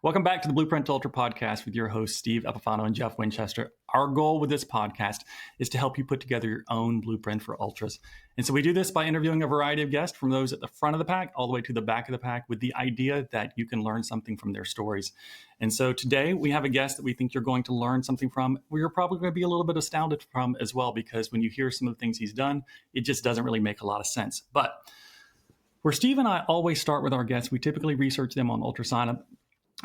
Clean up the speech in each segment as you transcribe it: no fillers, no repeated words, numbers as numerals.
Welcome back to the Blueprint to Ultra podcast with your hosts, Steve Epifano and Jeff Winchester. Our goal with this podcast is to help you put together your own blueprint for ultras. And so we do this by interviewing a variety of guests from those at the front of the pack all the way to the back of the pack with the idea that you can learn something from their stories. And so today we have a guest that we think you're going to learn something from. We're probably going to be a little bit astounded from as well, because when you hear some of the things he's done, it just doesn't really make a lot of sense. But where Steve and I always start with our guests, we typically research them on ultrasign.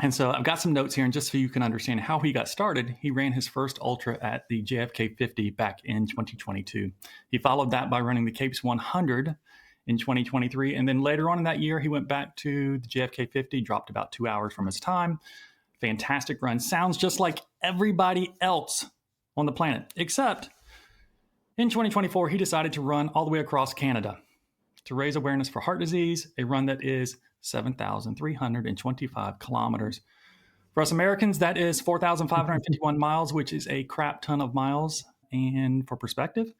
And so I've got some notes here, and just so you can understand how he got started, he ran his first ultra at the JFK 50 back in 2022. He followed that by running the Capes 100 in 2023. And then later on in that year, he went back to the JFK 50, dropped about 2 hours from his time. Fantastic run. Sounds just like everybody else on the planet, except in 2024, he decided to run all the way across Canada to raise awareness for heart disease, a run that is 7,325 kilometers. For us Americans, that is 4,551 miles, which is a crap ton of miles. And for perspective,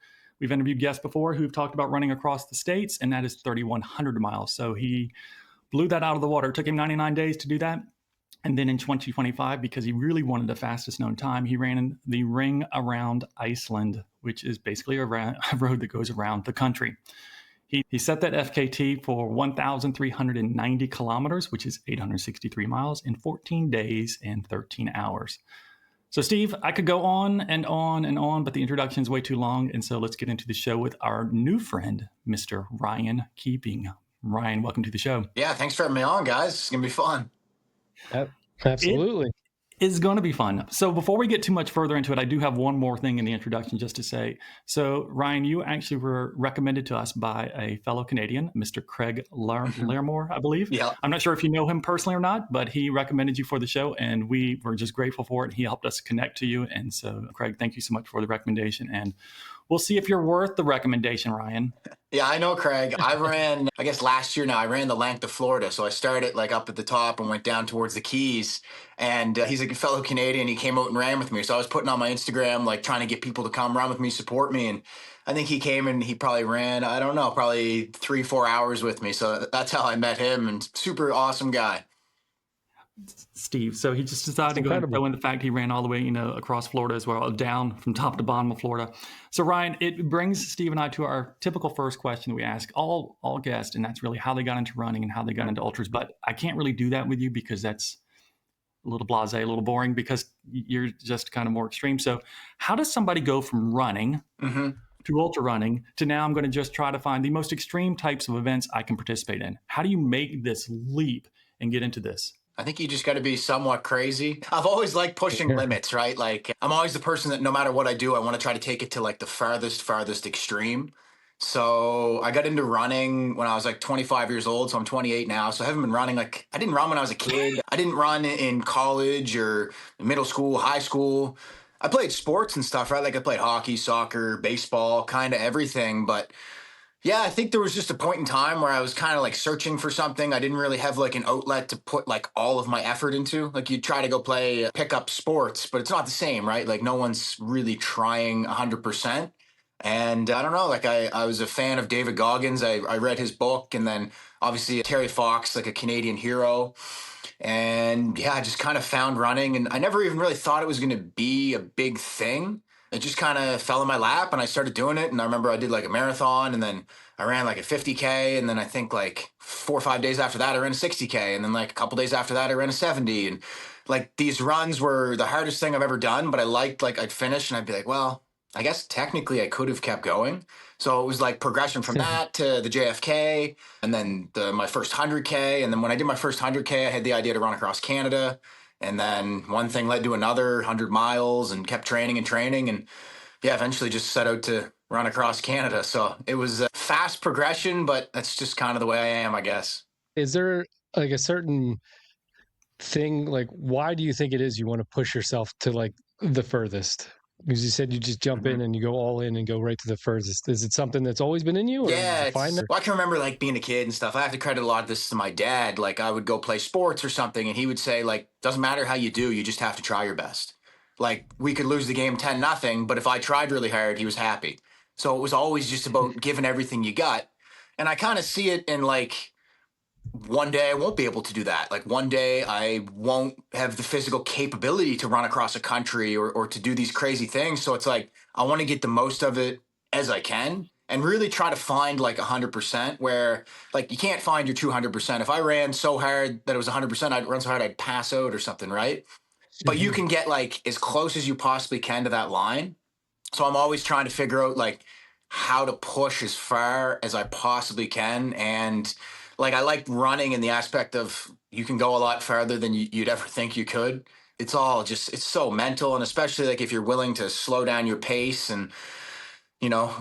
we've interviewed guests before who've talked about running across the states, and that is 3,100 miles. So he blew that out of the water. It took him 99 days to do that. And then in 2025, because he really wanted the fastest known time, he ran the Ring Around Iceland, which is basically a road that goes around the country. He set that FKT for 1,390 kilometers, which is 863 miles, in 14 days and 13 hours. So, Steve, I could go on and on and on, but the introduction is way too long. And so let's get into the show with our new friend, Mr. Ryan Keeping. Ryan, welcome to the show. Yeah, thanks for having me on, guys. It's going to be fun. Absolutely. It is going to be fun. So before we get too much further into it, I do have one more thing in the introduction just to say. So Ryan, you actually were recommended to us by a fellow Canadian, Mr. Craig Laremore, I believe. Yeah. I'm not sure if you know him personally or not, but he recommended you for the show, and we were just grateful for it. He helped us connect to you. And so, Craig, thank you so much for the recommendation. And we'll see if you're worth the recommendation, Ryan. Yeah, I know Craig. I ran, I guess last year now, I ran the length of Florida. So I started like up at the top and went down towards the Keys. And he's a fellow Canadian. He came out and ran with me. So I was putting on my Instagram, like trying to get people to come run with me, support me. And I think he came and he probably ran, I don't know, probably 3-4 hours with me. So that's how I met him, and super awesome guy. Steve. So he just decided to go and throw in the fact he ran all the way, across Florida as well, down from top to bottom of Florida. So Ryan, it brings Steve and I to our typical first question that we ask all guests, and that's really how they got into running and how they got into ultras. But I can't really do that with you because that's a little blasé, a little boring, because you're just kind of more extreme. So how does somebody go from running to ultra running to now I'm going to just try to find the most extreme types of events I can participate in? How do you make this leap and get into this? I think you just got to be somewhat crazy. I've always liked pushing limits, right? Like I'm always the person that no matter what I do, I want to try to take it to like the farthest extreme. So I got into running when I was like 25 years old. So I'm 28 now. So I haven't been running. Like I didn't run when I was a kid. I didn't run in college or middle school, high school. I played sports and stuff, right? Like I played hockey, soccer, baseball, kind of everything. But yeah, I think there was just a point in time where I was kind of like searching for something. I didn't really have like an outlet to put like all of my effort into. Like you try to go play pickup sports, but it's not the same, right? Like no one's really trying 100%. And I don't know, like I was a fan of David Goggins. I read his book, and then obviously Terry Fox, like a Canadian hero. And yeah, I just kind of found running, and I never even really thought it was going to be a big thing. It just kind of fell in my lap, and I started doing it. And I remember I did like a marathon, and then I ran like a 50K. And then I think like 4 or 5 days after that, I ran a 60K. And then like a couple days after that, I ran a 70. And like these runs were the hardest thing I've ever done, but I liked like I'd finish and I'd be like, well, I guess technically I could have kept going. So it was like progression from that to the JFK, and then my first 100K. And then when I did my first 100K, I had the idea to run across Canada. And then one thing led to another, 100 miles, and kept training. And yeah, eventually just set out to run across Canada. So it was a fast progression, but that's just kind of the way I am, I guess. Is there like a certain thing, like why do you think it is you want to push yourself to like the furthest? Because you said you just jump in and you go all in and go right to the furthest. Is it something that's always been in you? Or yeah, well, I can remember like being a kid and stuff. I have to credit a lot of this to my dad. Like I would go play sports or something, and he would say like, doesn't matter how you do, you just have to try your best. Like we could lose the game 10-0, but if I tried really hard, he was happy. So it was always just about giving everything you got. And I kind of see it in like one day I won't be able to do that. Like one day I won't have the physical capability to run across a country or to do these crazy things. So it's like, I want to get the most of it as I can and really try to find like 100% where like you can't find your true 100%. If I ran so hard that it was 100%, I'd run so hard I'd pass out or something, right? But you can get like as close as you possibly can to that line. So I'm always trying to figure out like how to push as far as I possibly can. And like I like running in the aspect of you can go a lot farther than you'd ever think you could. It's all just it's so mental, and especially like if you're willing to slow down your pace and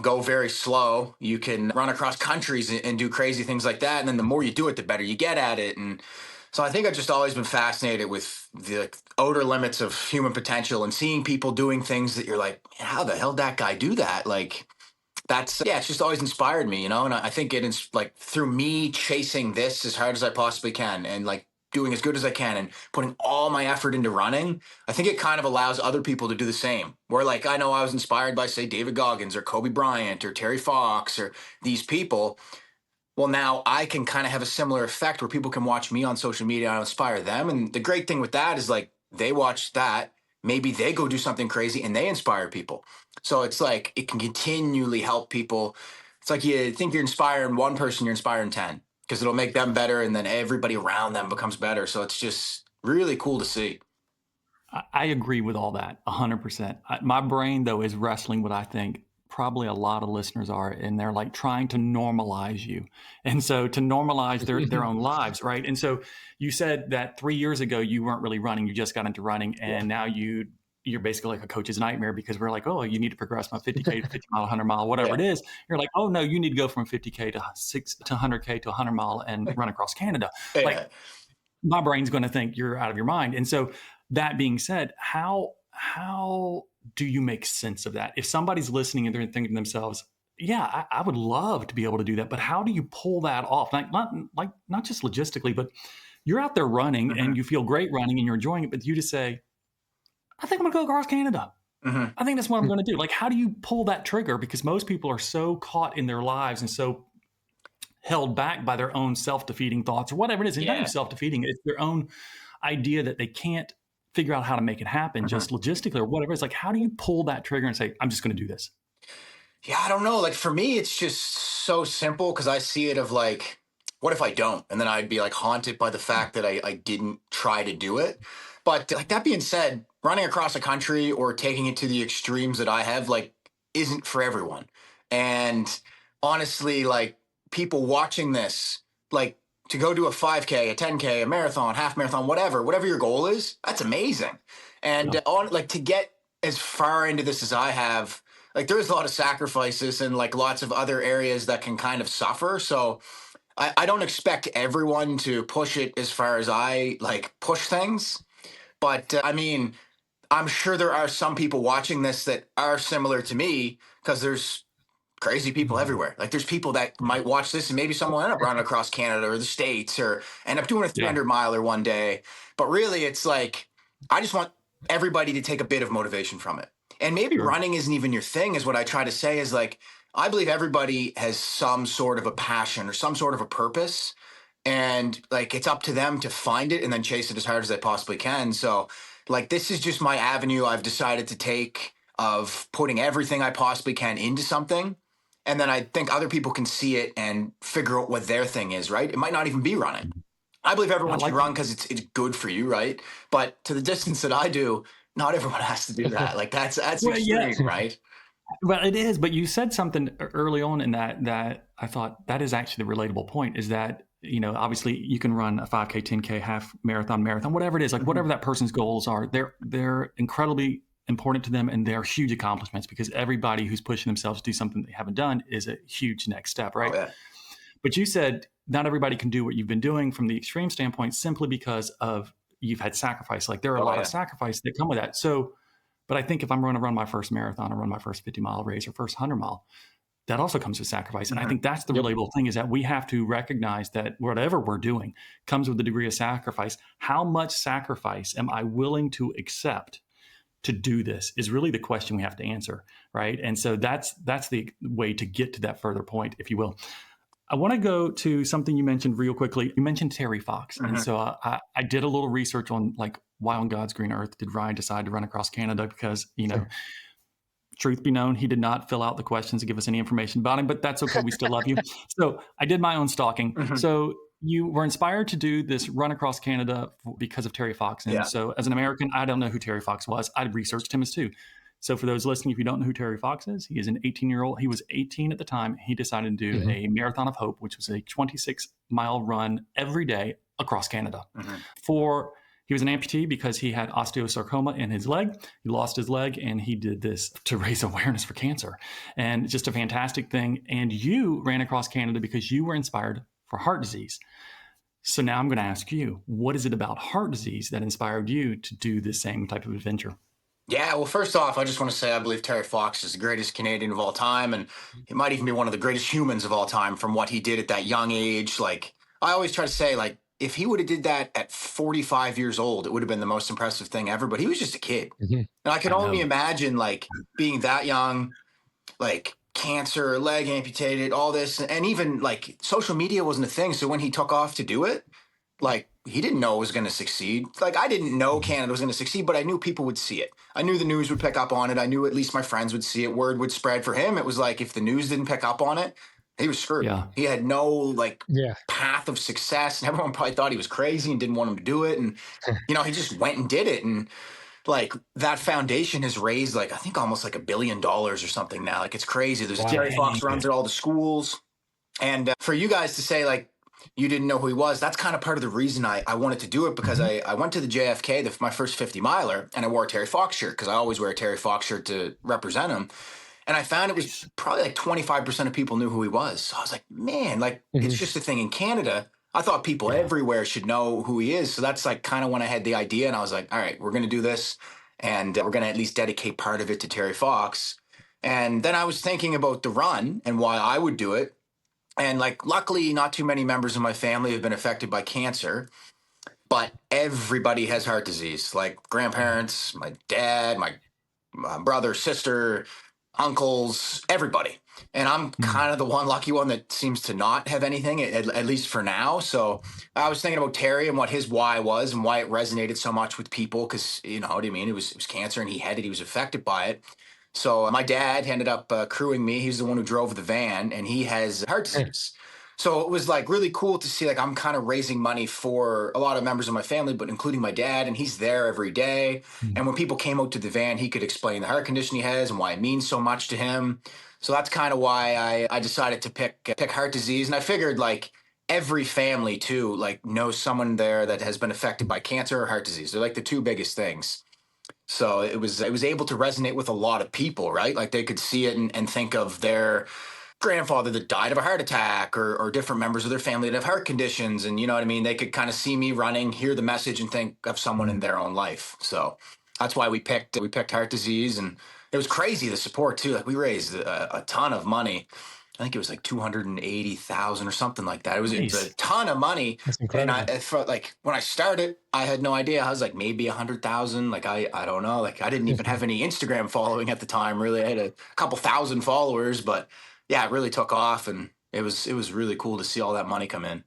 go very slow, you can run across countries and do crazy things like that. And then the more you do it, the better you get at it. And so I think I've just always been fascinated with the outer limits of human potential and seeing people doing things that you're like, how the hell did that guy do that? Like, that's yeah, it's just always inspired me, and I think it is like through me chasing this as hard as I possibly can and like doing as good as I can and putting all my effort into running, I think it kind of allows other people to do the same. Where like I know I was inspired by say David Goggins or Kobe Bryant or Terry Fox or these people. Well, now I can kind of have a similar effect where people can watch me on social media and inspire them. And the great thing with that is like they watch that, maybe they go do something crazy and they inspire people. So it's like it can continually help people. It's like you think you're inspiring one person, you're inspiring 10 because it'll make them better and then everybody around them becomes better. So it's just really cool to see. I agree with all that 100%. My brain, though, is wrestling what I think probably a lot of listeners are, and they're like trying to normalize you. And so to normalize their own lives, right? And so you said that 3 years ago, you weren't really running, you just got into running, and now you're basically like a coach's nightmare because we're like, oh, you need to progress from 50K to 50 mile, 100 mile, whatever it is. You're like, oh no, you need to go from 50K to 100K to 100 mile and run across Canada. Like Yeah. my brain's going to think you're out of your mind. And so that being said, how do you make sense of that? If somebody's listening and they're thinking to themselves, yeah, I would love to be able to do that, but how do you pull that off? Not just logistically, but you're out there running and you feel great running and you're enjoying it, but you just say, I think I'm gonna go across Canada. I think that's what I'm going to do. Like, how do you pull that trigger? Because most people are so caught in their lives and so held back by their own self-defeating thoughts or whatever it is. It's not even self-defeating. It's their own idea that they can't figure out how to make it happen just logistically or whatever. It's like, how do you pull that trigger and say, I'm just going to do this? Yeah, I don't know. Like for me, it's just so simple because I see it of like, what if I don't? And then I'd be like haunted by the fact that I didn't try to do it. But like that being said, running across a country or taking it to the extremes that I have like isn't for everyone. And honestly, like people watching this, like to go do a 5K, a 10K, a marathon, half marathon, whatever your goal is, that's amazing. And on like to get as far into this as I have, like there's a lot of sacrifices and like lots of other areas that can kind of suffer. So I don't expect everyone to push it as far as I like push things. But I mean, I'm sure there are some people watching this that are similar to me because there's crazy people everywhere. Like there's people that might watch this and maybe someone will end up running across Canada or the States or end up doing a 300 miler one day. But really, it's like, I just want everybody to take a bit of motivation from it. And maybe running isn't even your thing, is what I try to say is like, I believe everybody has some sort of a passion or some sort of a purpose. And like, it's up to them to find it and then chase it as hard as they possibly can. So like, this is just my avenue I've decided to take of putting everything I possibly can into something. And then I think other people can see it and figure out what their thing is, right? It might not even be running. I believe everyone should run because it's good for you, right? But to the distance that I do, not everyone has to do that. Like that's extreme, right? Well, it is. But you said something early on in that I thought that is actually the relatable point is that, obviously you can run a 5K, 10K, half marathon, whatever it is, like whatever that person's goals are, they're incredibly important to them and they're huge accomplishments because everybody who's pushing themselves to do something they haven't done is a huge next step, right? Oh, yeah. But you said not everybody can do what you've been doing from the extreme standpoint simply because of you've had sacrifice. Like there are a lot of sacrifice that come with that. So, but I think if I'm going to run my first marathon or run my first 50-mile race or first 100-mile, that also comes with sacrifice. And I think that's the relatable thing is that we have to recognize that whatever we're doing comes with a degree of sacrifice. How much sacrifice am I willing to accept to do this is really the question we have to answer, right? And so that's the way to get to that further point, if you will. I want to go to something you mentioned real quickly. You mentioned Terry Fox. And so I did a little research on like why on God's green earth did Ryan decide to run across Canada? Because, truth be known, he did not fill out the questions to give us any information about him, but that's okay. We still love you. So I did my own stalking. So you were inspired to do this run across Canada because of Terry Fox. And so as an American, I don't know who Terry Fox was. I researched him as too. So for those listening, if you don't know who Terry Fox is, he is an 18-year-old. He was 18 at the time. He decided to do a Marathon of Hope, which was a 26-mile run every day across Canada. He was an amputee because he had osteosarcoma in his leg. He lost his leg, and he did this to raise awareness for cancer. And just a fantastic thing. And you ran across Canada because you were inspired for heart disease. So now I'm going to ask you, what is it about heart disease that inspired you to do this same type of adventure? Yeah, well, first off, I just want to say I believe Terry Fox is the greatest Canadian of all time, and he might even be one of the greatest humans of all time from what he did at that young age. Like, I always try to say, like, if he would have did that at 45 years old, it would have been the most impressive thing ever, but he was just a kid. And I can only imagine, like, being that young, like, cancer, leg amputated, all this, and even, like, social media wasn't a thing, so when he took off to do it, like, he didn't know it was going to succeed. Like, I didn't know Canada was going to succeed, but I knew people would see it. I knew the news would pick up on it. I knew at least my friends would see it. Word would spread. For him, it was like if the news didn't pick up on it, he was screwed. He had no, like, path of success, and everyone probably thought he was crazy and didn't want him to do it. And, he just went and did it. And, like, that foundation has raised, like, I think almost like $1 billion or something now. Like, it's crazy. There's a Terry Fox runs at all the schools. And for you guys to say, like, you didn't know who he was, that's kind of part of the reason I wanted to do it, because I went to the JFK, my first 50 miler, and I wore a Terry Fox shirt because I always wear a Terry Fox shirt to represent him. And I found it was probably like 25% of people knew who he was. So I was like, man, like, it's just a thing in Canada. I thought people everywhere should know who he is. So that's like kind of when I had the idea, and I was like, all right, we're going to do this, and we're going to at least dedicate part of it to Terry Fox. And then I was thinking about the run and why I would do it. And, like, luckily, not too many members of my family have been affected by cancer, but everybody has heart disease. Like, grandparents, my dad, my brother, sister, uncles, everybody. And I'm kind of the one lucky one that seems to not have anything, at least for now. So I was thinking about Terry and what his why was and why it resonated so much with people, because, you know what I mean? It was cancer, and he was affected by it. So my dad ended up crewing me. He's the one who drove the van, and he has heart disease. So it was, like, really cool to see, like, I'm kind of raising money for a lot of members of my family, but including my dad, and he's there every day. And when people came out to the van, he could explain the heart condition he has and why it means so much to him. So that's kind of why I decided to pick heart disease. And I figured, like, every family too, like, knows someone there that has been affected by cancer or heart disease. They're like the two biggest things. So it was able to resonate with a lot of people, right? Like, they could see it and think of their grandfather that died of a heart attack, or different members of their family that have heart conditions. And you know what I mean? They could kind of see me running, hear the message, and think of someone in their own life. So that's why we picked heart disease. And it was crazy, the support too. Like, we raised a ton of money. I think it was like 280,000 or something like that. It was a ton of money. That's incredible. And I felt like when I started, I had no idea. I was like, maybe 100,000. Like, I don't know. Like, I didn't even have any Instagram following at the time. Really, I had a couple thousand followers, but yeah, it really took off, and it was really cool to see all that money come in.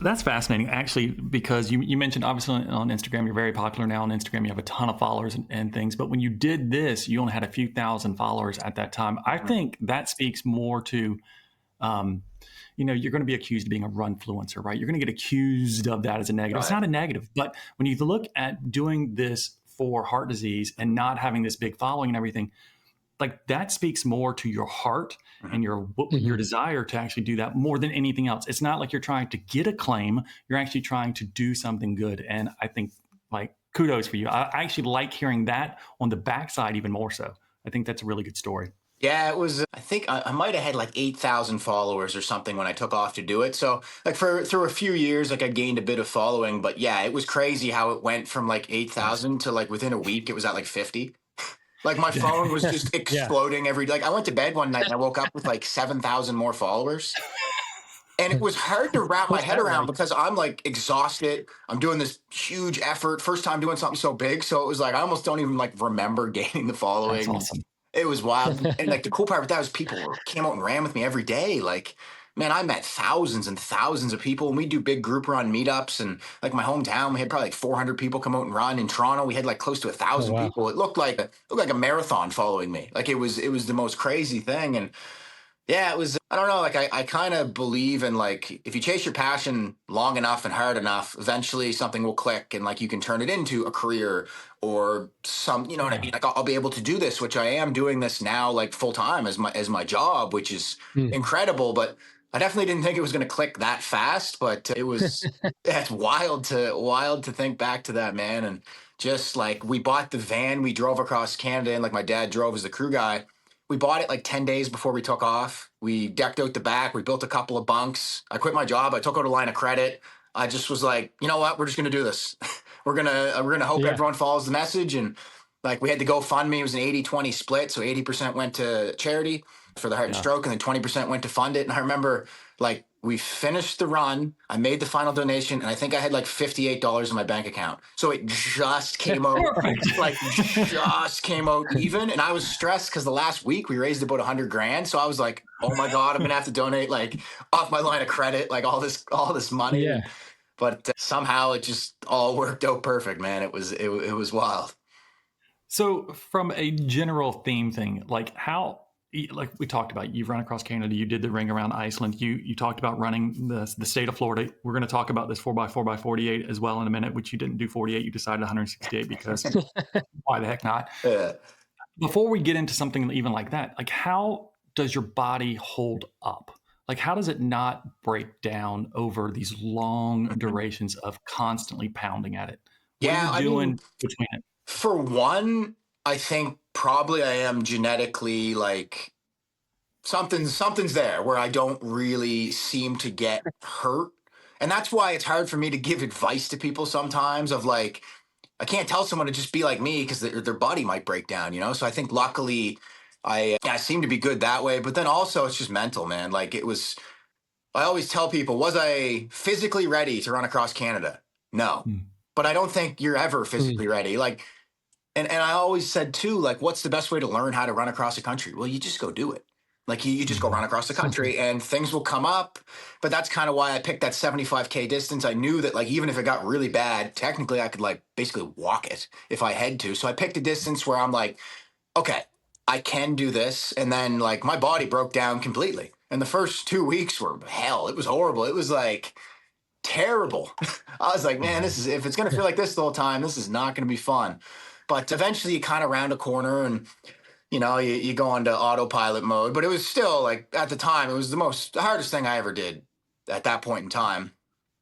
That's fascinating, actually, because you mentioned, obviously, on Instagram, you're very popular now on Instagram. You have a ton of followers and things. But when you did this, you only had a few thousand followers at that time. I think that speaks more to, you're going to be accused of being a runfluencer, right? You're going to get accused of that as a negative. Right. It's not a negative. But when you look at doing this for heart disease and not having this big following and everything, like, that speaks more to your heart and your desire to actually do that more than anything else. It's not like you're trying to get acclaim. You're actually trying to do something good. And I think, like, kudos for you. I actually like hearing that on the backside even more so. I think that's a really good story. Yeah, it was, I think I might have had like 8,000 followers or something when I took off to do it. So, like, through a few years, like, I gained a bit of following. But yeah, it was crazy how it went from like 8,000 to, like, within a week, it was at like 50. Like, my phone was just exploding every day. Like, I went to bed one night and I woke up with like 7,000 more followers. And it was hard to wrap my head around because I'm, like, exhausted. I'm doing this huge effort. First time doing something so big. So it was like, I almost don't even, like, remember gaining the following. That's awesome. It was wild. And like the cool part with that was people came out and ran with me every day. Like, man, I met thousands and thousands of people, and we do big group run meetups. And like my hometown, we had probably like 400 people come out and run. In Toronto, we had like close to Oh, 1,000 wow. people. It looked like a marathon following me. Like it was the most crazy thing. And yeah, it was, I don't know, like I kind of believe in like, if you chase your passion long enough and hard enough, eventually something will click and like you can turn it into a career or some, you know what I mean? Like I'll be able to do this, which I am doing this now, like full time as my job, which is incredible. But I definitely didn't think it was going to click that fast, but it was, it's wild to think back to that, man. And just like we bought the van, we drove across Canada, and like my dad drove as the crew guy. We bought it like 10 days before we took off. We decked out the back. We built a couple of bunks. I quit my job. I took out a line of credit. I just was like, you know what? We're just going to do this. we're going to hope everyone follows the message. And like we had to GoFundMe. It was an 80-20 split. So 80% went to charity for the heart and stroke, and then 20% went to fund it. And I remember like we finished the run. I made the final donation, and I think I had like $58 in my bank account. So it just came out, like just came out even. And I was stressed because the last week we raised about $100,000. So I was like, oh my God, I'm gonna have to donate like off my line of credit, like all this money. Yeah. But somehow it just all worked out perfect, man. It was wild. So from a general theme thing, like how, like we talked about, you've run across Canada, you did the ring around Iceland, you talked about running the state of Florida. We're going to talk about this 4x4x48 as well in a minute, which you didn't do 48, you decided 168 because why the heck not? Yeah. Before we get into something even like that, like how does your body hold up? Like how does it not break down over these long durations of constantly pounding at it? What are you doing between it? For one, I think probably I am genetically like something's there where I don't really seem to get hurt. And that's why it's hard for me to give advice to people sometimes of like, I can't tell someone to just be like me because their body might break down, you know? So I think luckily I seem to be good that way. But then also it's just mental, man. Like I always tell people, was I physically ready to run across Canada? No. But I don't think you're ever physically ready. Like, and I always said too, like, what's the best way to learn how to run across a country? Well, you just go do it. Like you just go run across the country and things will come up. But that's kind of why I picked that 75K distance. I knew that like, even if it got really bad, technically I could like basically walk it if I had to. So I picked a distance where I'm like, okay, I can do this. And then like my body broke down completely. And the first 2 weeks were hell. It was horrible. It was like terrible. I was like, man, if it's going to feel like this the whole time, this is not going to be fun. But eventually you kind of round a corner and, you know, you go into autopilot mode. But it was still like at the time, it was the hardest thing I ever did at that point in time.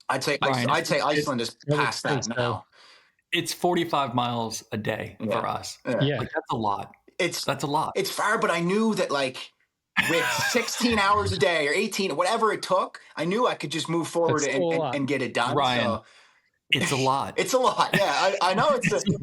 I'd say Iceland is past that now. It's 45 miles a day for us. Yeah. Like, that's a lot. That's a lot. It's far, but I knew that like with 16 hours a day or 18, whatever it took, I knew I could just move forward and get it done. Ryan, so, it's a lot. It's a lot. Yeah, I know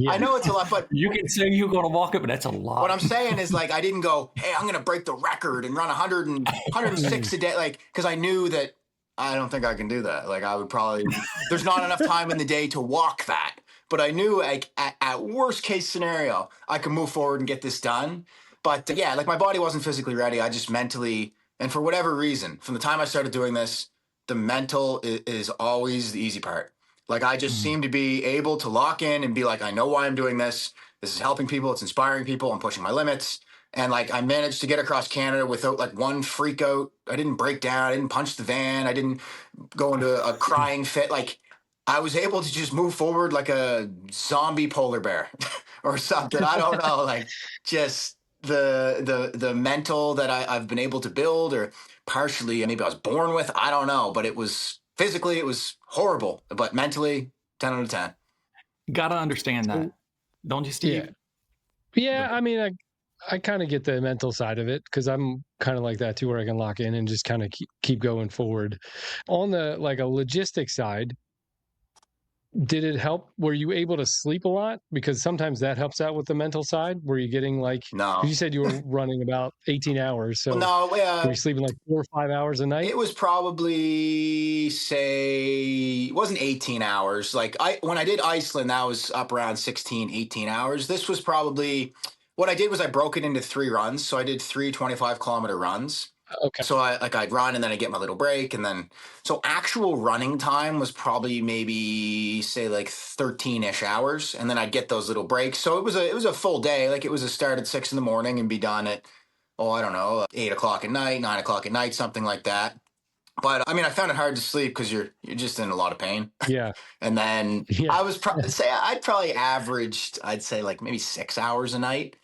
I know it's a lot, but you can say you're going to walk it, but that's a lot. What I'm saying is like, I didn't go, hey, I'm going to break the record and run 106 a day. Like, cause I knew that I don't think I can do that. Like I would probably, there's not enough time in the day to walk that, but I knew like at worst case scenario, I could move forward and get this done. But yeah, like my body wasn't physically ready. I just mentally, and for whatever reason, from the time I started doing this, the mental is always the easy part. Like I just seem to be able to lock in and be like, I know why I'm doing this. This is helping people. It's inspiring people. I'm pushing my limits. And like I managed to get across Canada without like one freak out. I didn't break down. I didn't punch the van. I didn't go into a crying fit. Like I was able to just move forward like a zombie polar bear or something. I don't know. Like just the mental that I've been able to build, or partially maybe I was born with. I don't know. But it was physically, it was horrible, but mentally 10 out of 10. Gotta understand that. Don't you, Steve? Yeah. I mean, I kind of get the mental side of it because I'm kind of like that too, where I can lock in and just kind of keep going forward. On the like a logistics side, did it help? Were you able to sleep a lot? Because sometimes that helps out with the mental side. Were you getting like, no, you said you were running about 18 hours. So no, were you sleeping like 4 or 5 hours a night? It was probably it wasn't 18 hours. Like when I did Iceland, that was up around 16, 18 hours. This was probably what I did was I broke it into 3 runs. So I did 3 25-kilometer runs. Okay. So I'd run and then I'd get my little break. And then, so actual running time was probably maybe say like 13-ish hours. And then I'd get those little breaks. So it was a full day. Like it was a start at 6 in the morning and be done at, I don't know, 8 o'clock at night, 9 o'clock at night, something like that. But I mean, I found it hard to sleep because you're just in a lot of pain. Yeah. And then Yeah. I was I'd probably averaged, I'd say like maybe 6 hours a night.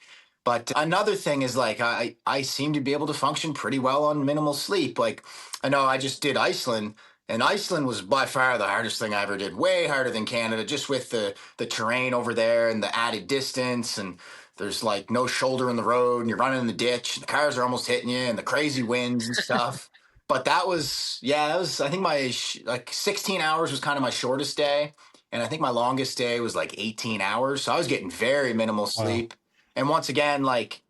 But another thing is like I seem to be able to function pretty well on minimal sleep. Like I know I just did Iceland, and Iceland was by far the hardest thing I ever did. Way harder than Canada, just with the terrain over there and the added distance, and there's like no shoulder in the road, and you're running in the ditch, and the cars are almost hitting you, and the crazy winds and stuff. But that was I think my like 16 hours was kind of my shortest day, and I think my longest day was like 18 hours. So I was getting very minimal sleep. Wow. And once again, like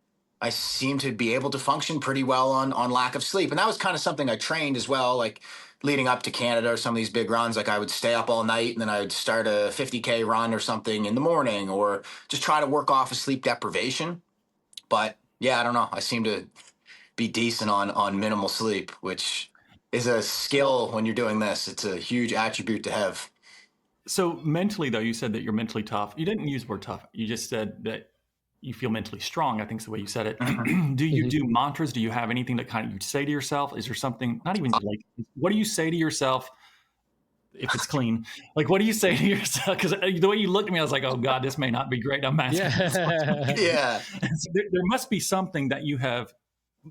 I seem to be able to function pretty well on lack of sleep. And that was kind of something I trained as well, like leading up to Canada or some of these big runs. Like I would stay up all night and then I would start a 50K run or something in the morning, or just try to work off a sleep deprivation. But yeah, I don't know. I seem to be decent on minimal sleep, which is a skill when you're doing this. It's a huge attribute to have. So mentally, though, you said that you're mentally tough. You didn't use the word tough. You just said that you feel mentally strong, I think is the way you said it. Do you do mantras? Do you have anything that kind of you say to yourself? Is there something, not even like, what do you say to yourself if it's clean? Like, what do you say to yourself? Because the way you looked at me, I was like, oh God, this may not be great. I'm asking. Yeah. So there must be something that you have.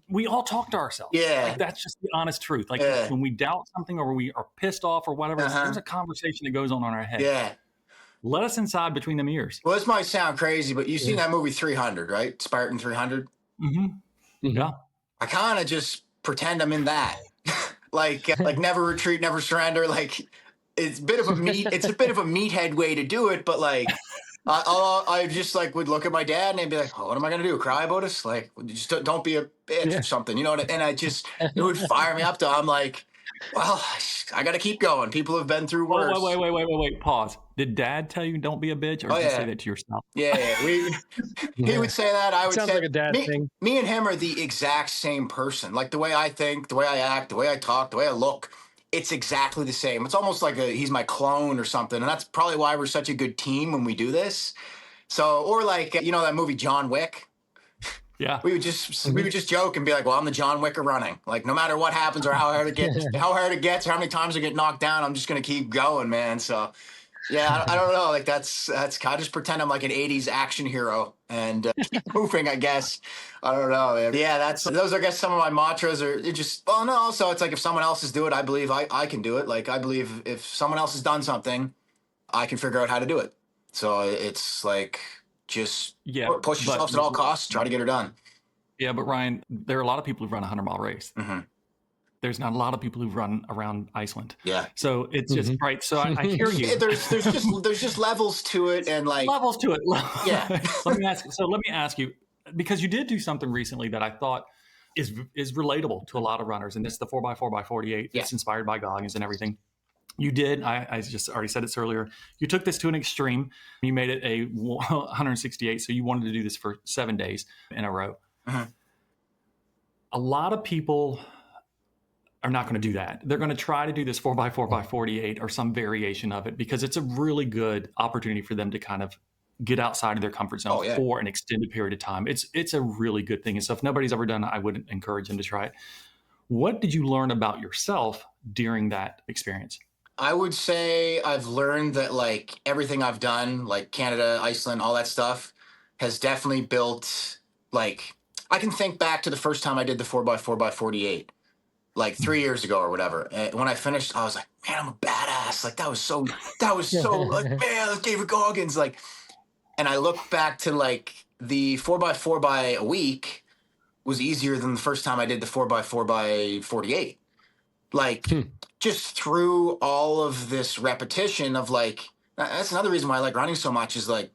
We all talk to ourselves. Yeah. Like, that's just the honest truth. Like when we doubt something or we are pissed off or whatever, there's a conversation that goes on in our head. Yeah. Let us inside between them ears. Well, this might sound crazy, but you've seen that movie 300, right? Spartan 300? Mm-hmm. Yeah. I kind of just pretend I'm in that. like never retreat, never surrender. Like it's a bit of a meathead way to do it, but like I just like would look at my dad and I'd be like, oh, what am I gonna do? Cry about us? Like just don't be a bitch or something, you know? And it would fire me up to. I'm like, well, I got to keep going. People have been through worse. Wait. Pause. Did Dad tell you don't be a bitch, or did you say that to yourself? Yeah. He would say that. I would Sounds say like a dad thing. Me and him are the exact same person. Like the way I think, the way I act, the way I talk, the way I look, it's exactly the same. It's almost like he's my clone or something. And that's probably why we're such a good team when we do this. So, or like, you know, that movie John Wick. Yeah, we would just joke and be like, "Well, I'm the John Wick of running. Like, no matter what happens or how hard it gets, or how many times I get knocked down, I'm just gonna keep going, man." So, yeah, I don't know. Like, that's I just pretend I'm like an '80s action hero and keep moving. I guess I don't know, man. Yeah, those are, I guess, some of my mantras. Or it just, well, no. So it's like if someone else is doing it, I believe I can do it. Like I believe if someone else has done something, I can figure out how to do it. So it's like. Just push yourself at all costs, try to get her done. Yeah, but Ryan, there are a lot of people who run a 100-mile race. Mm-hmm. There's not a lot of people who run around Iceland. Yeah. So it's just right. So I hear you. Yeah, there's just levels to it, and like levels to it. Yeah. Let me ask you, because you did do something recently that I thought is relatable to a lot of runners, and it's the 4x4x48. It's inspired by Goggins and everything. You did. I just already said this earlier. You took this to an extreme. You made it a 168. So you wanted to do this for 7 days in a row. Uh-huh. A lot of people are not going to do that. They're going to try to do this 4x4x48 or some variation of it because it's a really good opportunity for them to kind of get outside of their comfort zone for an extended period of time. It's a really good thing. And so if nobody's ever done it, I would encourage them to try it. What did you learn about yourself during that experience? I would say I've learned that like everything I've done, like Canada, Iceland, all that stuff has definitely built, like I can think back to the first time I did the 4x4x48, like 3 years ago or whatever. And when I finished, I was like, man, I'm a badass. Like that was so like, man, that's David Goggins. Like, and I look back to like the 4x4 by a week was easier than the first time I did the 4x4x48. Like just through all of this repetition of like, that's another reason why I like running so much is like,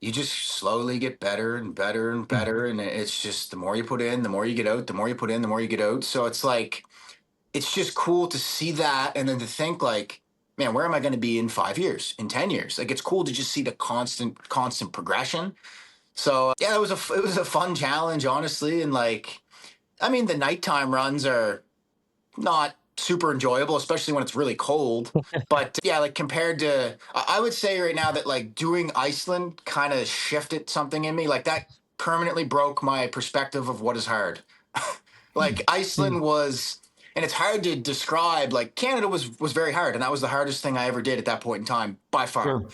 you just slowly get better and better and better. And it's just the more you put in, the more you get out, the more you put in, the more you get out. So it's like, it's just cool to see that. And then to think like, man, where am I going to be in 5 years, in 10 years? Like, it's cool to just see the constant progression. So yeah, it was a fun challenge, honestly. And like, I mean, the nighttime runs are not super enjoyable, especially when it's really cold. But yeah, like compared to, I would say right now that like doing Iceland kind of shifted something in me. Like that permanently broke my perspective of what is hard. Like Mm. Iceland was, and it's hard to describe. Like Canada was very hard, and that was the hardest thing I ever did at that point in time by far. Sure.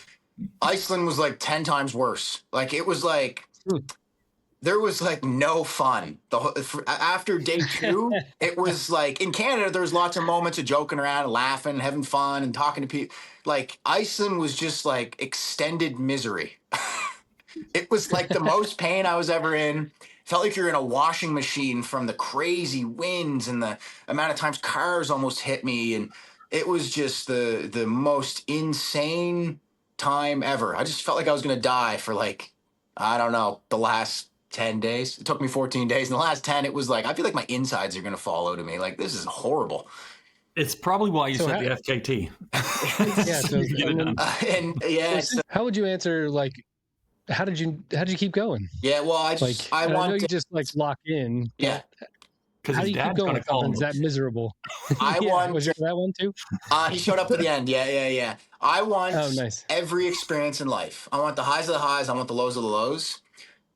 Iceland was like 10 times worse. Like it was like Mm. there was like no fun. After day two, it was like in Canada, there was lots of moments of joking around, and laughing, and having fun, and talking to people. Like Iceland was just like extended misery. It was like the most pain I was ever in. Felt like you're in a washing machine from the crazy winds and the amount of times cars almost hit me, and it was just the most insane time ever. I just felt like I was gonna die for like, I don't know, the last 10 days. It took me 14 days. In the last 10, it was like I feel like my insides are gonna fall out of me. Like this is horrible. It's probably why you So said how, the FKT. yeah, So so you can get it and then done. And yeah, so, how would you answer like how did you keep going? yeah. Well, Like, I and I know want you to, just like lock in, yeah. but Because how his do you keep dad's going going to with call something him. that miserable? I Yeah, was want there that one too? He showed up for the end. Yeah. I Oh, want nice. every experience in life. I want the highs of the highs. I want the lows of the lows.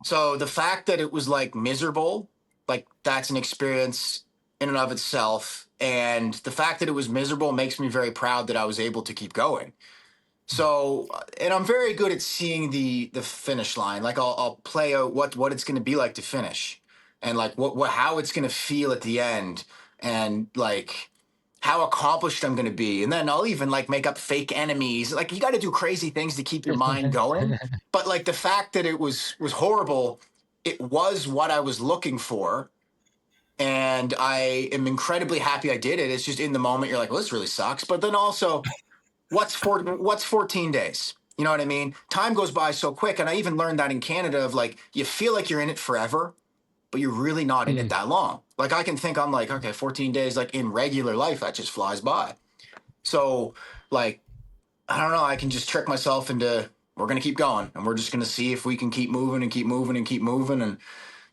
So the fact that it was like miserable, like that's an experience in and of itself. And the fact that it was miserable makes me very proud that I was able to keep going. So, and I'm very good at seeing the finish line. Like I'll play out what it's going to be like to finish, and like what how it's going to feel at the end, and like how accomplished I'm going to be. And then I'll even like make up fake enemies. Like you got to do crazy things to keep your mind going. But like the fact that it was horrible, it was what I was looking for. And I am incredibly happy I did it. It's just in the moment you're like, well, this really sucks. But then also what's 14 days? You know what I mean? Time goes by so quick. And I even learned that in Canada of like, you feel like you're in it forever, but you're really not in it Mm. that long. Like I can think I'm like, okay, 14 days, like in regular life, that just flies by. So like, I don't know, I can just trick myself into, we're going to keep going and we're just going to see if we can keep moving and keep moving and keep moving. And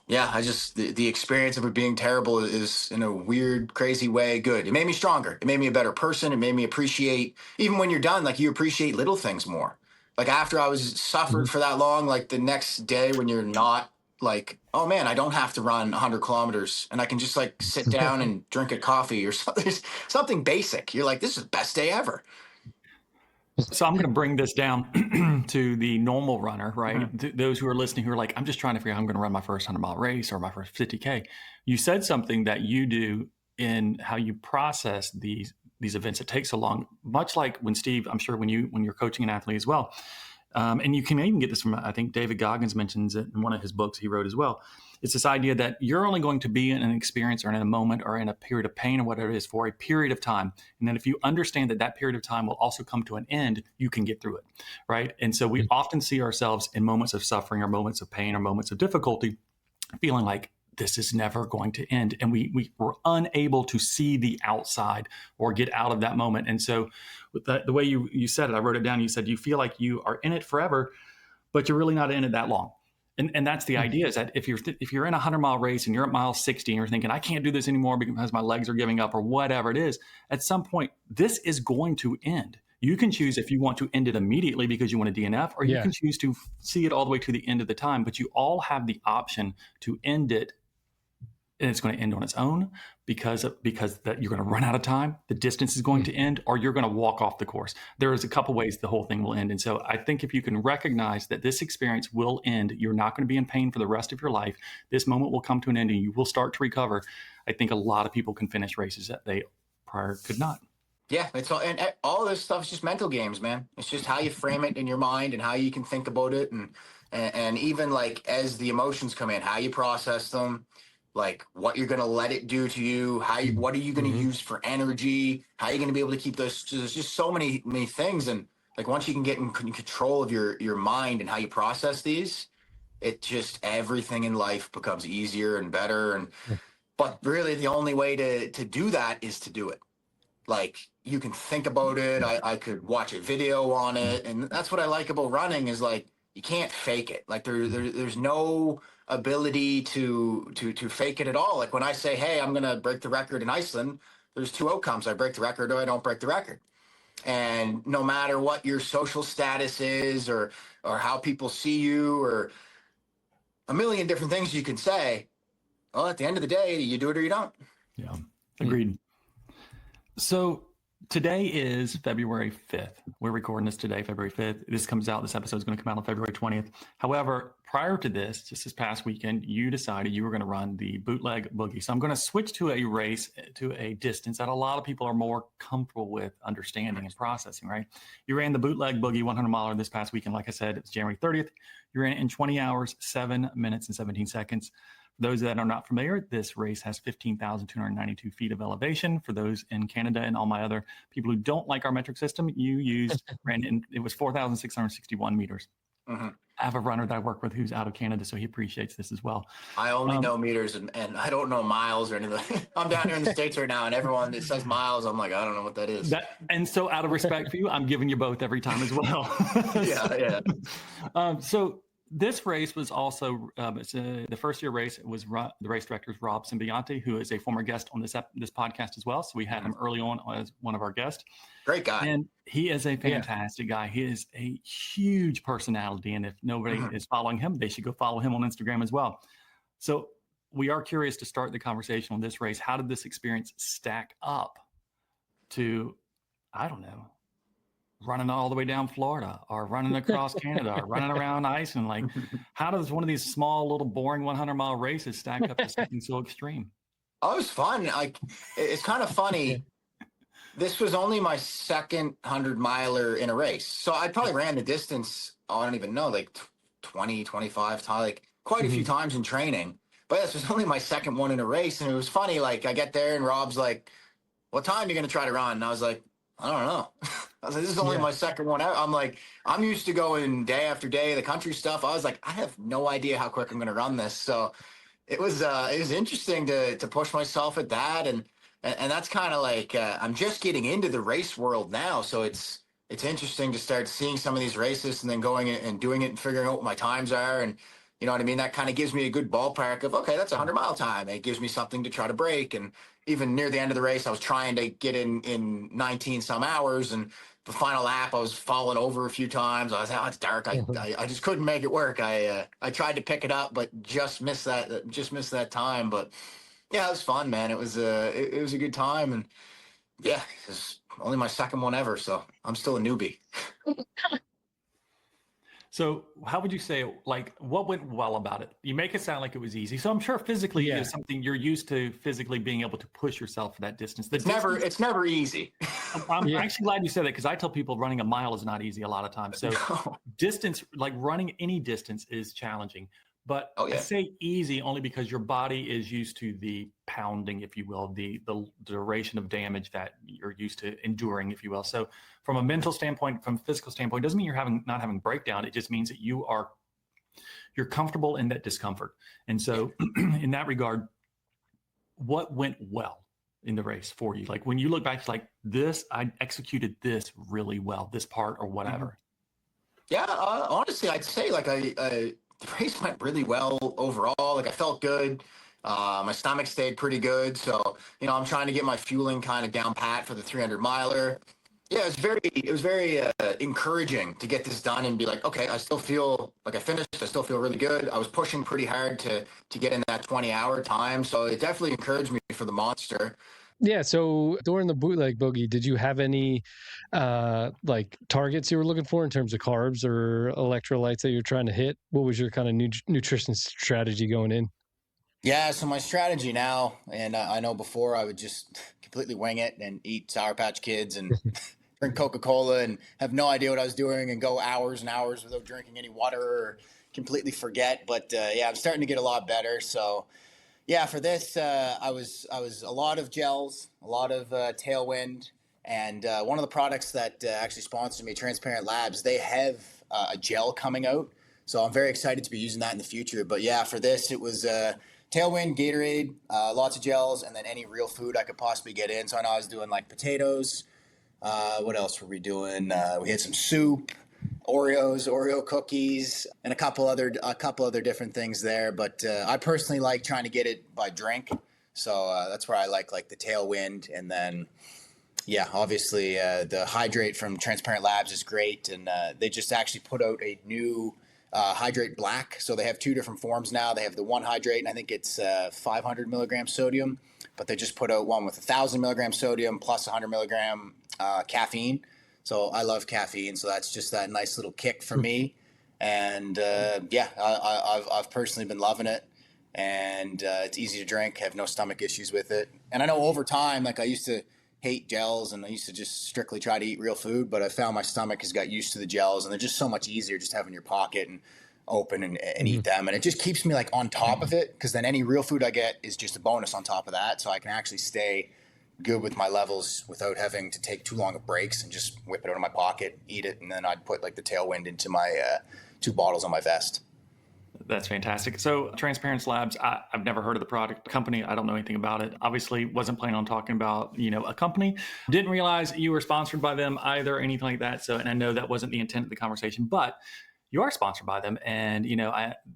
yeah, I just the experience of it being terrible is in a weird, crazy way good. It made me stronger. It made me a better person. It made me appreciate even when you're done, like you appreciate little things more. Like after I was suffered Mhm. for that long, like the next day when you're not like, oh man, I don't have to run 100 kilometers and I can just like sit down and drink a coffee or something, something basic. You're like, this is the best day ever. So I'm going to bring this down to the normal runner, right? Mhm. Those who are listening who are like, I'm just trying to figure out how I'm going to run my first 100-mile race or my first 50K. You said something that you do in how you process these events. It takes so long, much like when Steve, I'm sure when you're coaching an athlete as well. And you can even get this from, I think David Goggins mentions it in one of his books he wrote as well. It's this idea that you're only going to be in an experience or in a moment or in a period of pain or whatever it is for a period of time. And then if you understand that that period of time will also come to an end, you can get through it, right? And so we often see ourselves in moments of suffering or moments of pain or moments of difficulty feeling like this is never going to end. And we were unable to see the outside or get out of that moment. And so with the way you said it, I wrote it down. You said you feel like you are in it forever, but you're really not in it that long. And that's the idea is that if you're in a 100-mile race and you're at mile 60 and you're thinking, I can't do this anymore because my legs are giving up or whatever it is, at some point, this is going to end. You can choose if you want to end it immediately because you want to DNF, or you Yeah. can choose to see it all the way to the end of the time. But you all have the option to end it, and it's going to end on its own because that you're going to run out of time, the distance is going to end, or you're going to walk off the course. There is a couple ways the whole thing will end. And so I think if you can recognize that this experience will end, you're not going to be in pain for the rest of your life. This moment will come to an end and you will start to recover. I think a lot of people can finish races that they prior could not. Yeah, it's all, and all this stuff is just mental games, man. It's just how you frame it in your mind and how you can think about it, and even like as the emotions come in, how you process them, like what you're gonna let it do to you, what are you gonna Mhm. use for energy, how you're gonna be able to keep those. There's just so many things, and like once you can get in control of your mind and how you process these, it just everything in life becomes easier and better. And but really, the only way to do that is to do it. Like you can think about it. I could watch a video on it, and that's what I like about running is like you can't fake it. Like there's no ability to fake it at all. Like when I say, hey, I'm going to break the record in Iceland, there's two outcomes. I break the record or I don't break the record. And no matter what your social status is or how people see you or a million different things you can say, well, at the end of the day, you do it or you don't. Yeah, agreed. So today is February 5th. We're recording this today, February 5th. This episode is going to come out on February 20th. However, prior to this, just this past weekend, you decided you were going to run the Bootleg Boogie. So I'm going to switch to a race, to a distance that a lot of people are more comfortable with understanding and processing, right? You ran the Bootleg Boogie 100 miler this past weekend. Like I said, it's January 30th. You ran it in 20 hours, 7 minutes and 17 seconds. For those that are not familiar, this race has 15,292 feet of elevation. For those in Canada and all my other people who don't like our metric system, it was 4,661 meters. Mm-hmm. I have a runner that I work with who's out of Canada, so he appreciates this as well. I only know meters and I don't know miles or anything. I'm down here in the States right now, and everyone that says miles, I'm like, I don't know what that is. And so out of respect for you, I'm giving you both every time as well. Yeah. So this race was also the first year race. It was the race director is Rob Symbionte, who is a former guest on this podcast as well. So we had him early on as one of our guests. Great guy. And he is a fantastic guy. He is a huge personality. And if nobody is following him, they should go follow him on Instagram as well. So we are curious to start the conversation on this race. How did this experience stack up to, I don't know, running all the way down Florida or running across Canada or running around Iceland? Like, how does one of these small, little, boring 100-mile races stack up to something so extreme? Oh, it was fun. Like, it's kind of funny. This was only my second 100-miler in a race. So I probably ran the distance, I don't even know, like 20, 25 times, like quite a few times in training. But this was only my second one in a race. And it was funny. Like, I get there and Rob's like, what time are you going to try to run? And I was like, I don't know. I was like, this is only my second one out. I'm like, I'm used to going day after day, the country stuff. I was like, I have no idea how quick I'm going to run this. So it was interesting to push myself at that. And that's kind of like, I'm just getting into the race world now. So it's interesting to start seeing some of these races and then going and doing it and figuring out what my times are. And you know what I mean? That kind of gives me a good ballpark of, okay, that's a 100-mile time. It gives me something to try to break. And even near the end of the race, I was trying to get in 19 some hours. And the final lap, I was falling over a few times. I was like, oh, it's dark. I just couldn't make it work. I tried to pick it up, but just missed that time. But yeah, it was fun, man. It was a good time. And yeah, it's only my second one ever. So I'm still a newbie. So how would you say, like, what went well about it? You make it sound like it was easy. So I'm sure physically it's something you're used to, physically being able to push yourself for that distance. It's never easy. I'm actually glad you said that, because I tell people running a mile is not easy a lot of times. So distance, like running any distance, is challenging. But I say easy only because your body is used to the pounding, if you will, the duration of damage that you're used to enduring, if you will. So from a mental standpoint, from a physical standpoint, it doesn't mean you're not having breakdown. It just means that you're comfortable in that discomfort. And so in that regard, what went well in the race for you? Like when you look back, like this, I executed this really well, this part or whatever. Yeah, honestly, I'd say like the race went really well overall. Like I felt good. My stomach stayed pretty good. So, you know, I'm trying to get my fueling kind of down pat for the 300-miler. Yeah, it was very encouraging to get this done and be like, okay, I still feel like I finished. I still feel really good. I was pushing pretty hard to get in that 20-hour time. So it definitely encouraged me for the monster. Yeah. So during the Bootleg Boogie, did you have any like targets you were looking for in terms of carbs or electrolytes that you're trying to hit? What was your kind of nutrition strategy going in? Yeah, so my strategy now, and I know before I would just completely wing it and eat Sour Patch Kids and drink Coca-Cola and have no idea what I was doing and go hours and hours without drinking any water or completely forget. But I'm starting to get a lot better. So yeah, for this, I was a lot of gels, a lot of Tailwind, and one of the products that actually sponsored me, Transparent Labs, they have a gel coming out. So I'm very excited to be using that in the future. But yeah, for this, it was Tailwind, Gatorade, lots of gels, and then any real food I could possibly get in. So I know I was doing like potatoes. What else were we doing? We had some soup, Oreos, Oreo cookies, and a couple other different things there. But I personally like trying to get it by drink, so that's where I like the Tailwind, and then obviously the Hydrate from Transparent Labs is great, and they just actually put out a new Hydrate Black. So they have two different forms now. They have the one Hydrate, and I think it's 500 milligrams sodium, but they just put out one with 1,000 milligrams sodium plus 100 milligram caffeine. So I love caffeine, so that's just that nice little kick for me. And I've personally been loving it, and it's easy to drink. Have no stomach issues with it. And I know over time, like I used to hate gels, and I used to just strictly try to eat real food, but I found my stomach has got used to the gels, and they're just so much easier just having in your pocket and open and eat them. And it just keeps me like on top of it, because then any real food I get is just a bonus on top of that. So I can actually stay good with my levels without having to take too long of breaks and just whip it out of my pocket, eat it, and then I'd put like the Tailwind into my 2 bottles on my vest. That's fantastic. So Transparent Labs, I've never heard of the product company. I don't know anything about it. Obviously wasn't planning on talking about, a company. Didn't realize you were sponsored by them either, or anything like that. So, and I know that wasn't the intent of the conversation, but you are sponsored by them. And,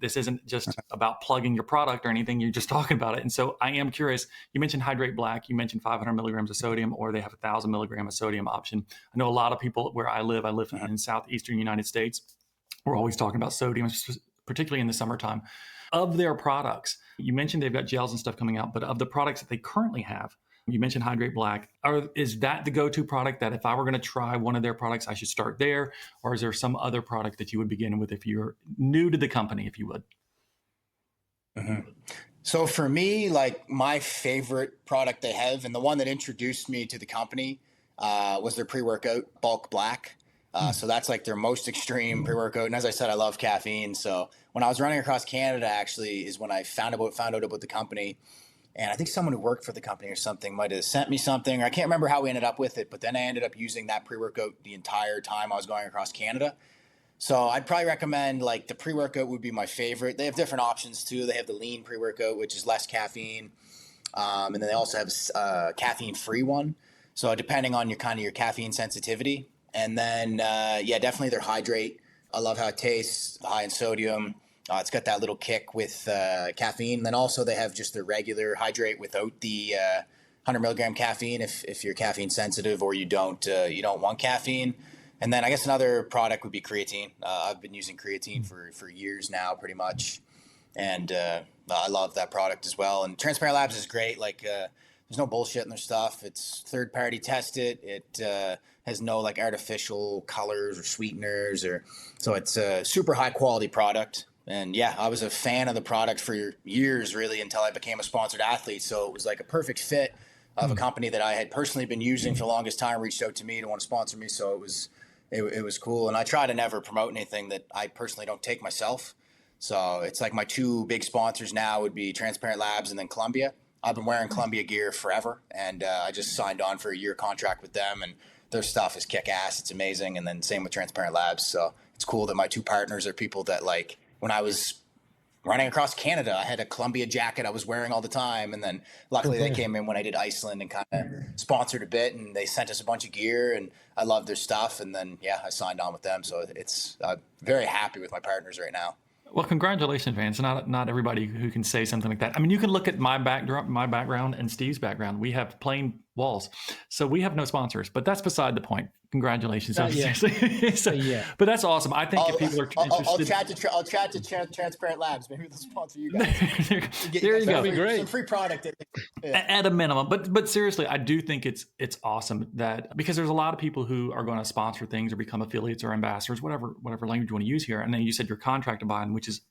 this isn't just about plugging your product or anything. You're just talking about it. And so I am curious, you mentioned Hydrate Black, you mentioned 500 milligrams of sodium, or they have 1,000 milligrams of sodium option. I know a lot of people where I live in Southeastern United States. We're always talking about sodium, particularly in the summertime. Of their products, you mentioned they've got gels and stuff coming out, but of the products that they currently have, you mentioned Hydrate Black. Is that the go-to product that if I were going to try one of their products, I should start there? Or is there some other product that you would begin with if you're new to the company, if you would? Mm-hmm. So for me, like my favorite product they have, and the one that introduced me to the company, was their pre-workout Bulk Black. So that's like their most extreme pre-workout. And as I said, I love caffeine. So when I was running across Canada, actually, is when I found out about the company. And I think someone who worked for the company or something might have sent me something, or I can't remember how we ended up with it. But then I ended up using that pre-workout the entire time I was going across Canada. So I'd probably recommend like the pre-workout would be my favorite. They have different options too. They have the lean pre-workout, which is less caffeine. And then they also have a caffeine-free one. So depending on your caffeine sensitivity. And then, definitely their Hydrate. I love how it tastes, high in sodium. It's got that little kick with caffeine. And then also they have just their regular Hydrate without the 100 milligram caffeine if you're caffeine sensitive or you don't want caffeine. And then I guess another product would be creatine. I've been using creatine for years now, pretty much. And I love that product as well. And Transparent Labs is great. Like there's no bullshit in their stuff. It's third party tested. It has no like artificial colors or sweeteners, so it's a super high quality product. And I was a fan of the product for years, really, until I became a sponsored athlete. So it was like a perfect fit of a company that I had personally been using for the longest time, reached out to me to want to sponsor me. So it was cool. And I try to never promote anything that I personally don't take myself. So it's like my 2 big sponsors now would be Transparent Labs and then Columbia. I've been wearing Columbia gear forever, and I just signed on for a year contract with them, and their stuff is kick ass. It's amazing. And then same with Transparent Labs. So it's cool that my 2 partners are people that, like, when I was running across Canada, I had a Columbia jacket I was wearing all the time. And then luckily they came in when I did Iceland and kind of sponsored a bit, and they sent us a bunch of gear, and I loved their stuff. And then, I signed on with them. So I'm very happy with my partners right now. Well, congratulations, Vance. Not everybody who can say something like that. I mean, you can look at my background and Steve's background. We have plain walls, so we have no sponsors. But that's beside the point. Congratulations. But that's awesome. I think if people are interested, I'll chat to Transparent Labs. Maybe they'll sponsor you guys. There you go. That'd be great. Some free product at a minimum. But seriously, I do think it's awesome that, because there's a lot of people who are going to sponsor things or become affiliates or ambassadors, whatever language you want to use here. And then you said you're contracted by them, which is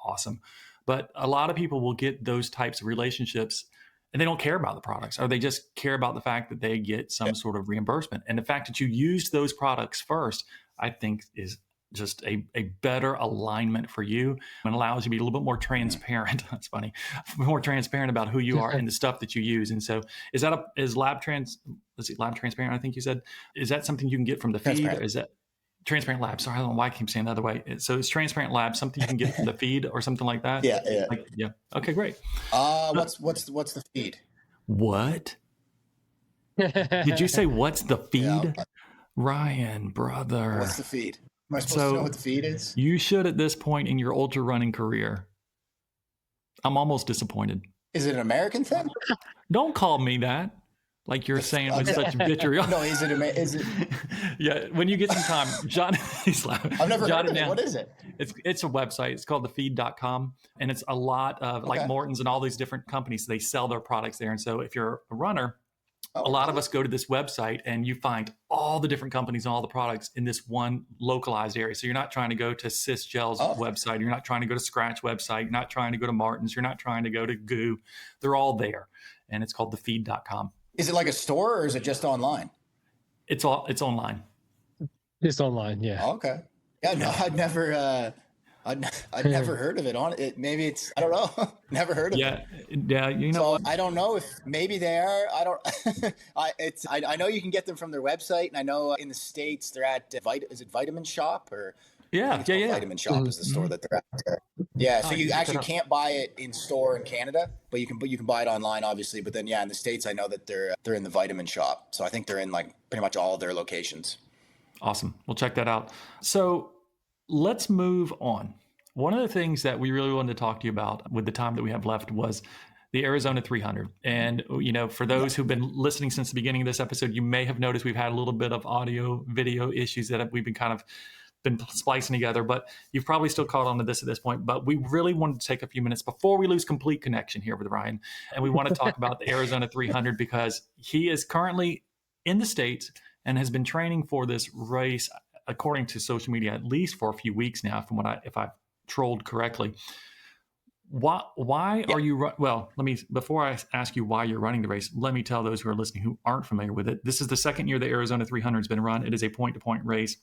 awesome. But a lot of people will get those types of relationships and they don't care about the products, or they just care about the fact that they get some sort of reimbursement. And the fact that you used those products first, I think, is just a better alignment for you, and allows you to be a little bit more transparent. That's funny, more transparent about who you are and the stuff that you use. And so, is Lab Transparent? I think you said, is that something you can get from the feed? Or is that Transparent Lab? Sorry, I don't know why I keep saying the other way. So is Transparent Lab something you can get from the feed or something like that? Yeah. Okay, great. What's the feed? What? Did you say what's the feed? Ryan, brother. What's the feed? Am I supposed to know what the feed is? You should at this point in your ultra running career. I'm almost disappointed. Is it an American thing? Don't call me that. Like you're saying with such vitriol. No, is it? Yeah, when you get some time, he's laughing. I've never heard of it. What is it? It's a website. It's called thefeed.com. And it's a lot of like Morton's and all these different companies. They sell their products there. And so if you're a runner, a lot of us go to this website and you find all the different companies and all the products in this one localized area. So you're not trying to go to Sysgel's website. You're not trying to go to Scratch website. You're not trying to go to Martin's. You're not trying to go to Goo. They're all there. And it's called thefeed.com. Is it like a store or is it just online? It's online. Just online, yeah. Oh, okay. Yeah, no, I'd never heard of it. Maybe it's, I don't know. Never heard of it. Yeah. You know, so I don't know if maybe they are. I don't. I know you can get them from their website, and I know in the States they're at is it Vitamin Shop or? Yeah. Vitamin Shop is the store that they're at. Yeah, so you actually can't buy it in store in Canada, but you can buy it online, obviously. But then, in the States, I know that they're in the Vitamin Shop. So I think they're in like pretty much all of their locations. Awesome. We'll check that out. So let's move on. One of the things that we really wanted to talk to you about with the time that we have left was the Arizona 300. And, for those who've been listening since the beginning of this episode, you may have noticed we've had a little bit of audio video issues that we've been splicing together, but you've probably still caught on to this at this point. But we really wanted to take a few minutes before we lose complete connection here with Ryan. And we want to talk about the Arizona 300 because he is currently in the States and has been training for this race, according to social media, at least for a few weeks now, from if I've trolled correctly. Why are you, before I ask you why you're running the race, let me tell those who are listening who aren't familiar with it. This is the second year the Arizona 300 has been run. It is a point-to-point race.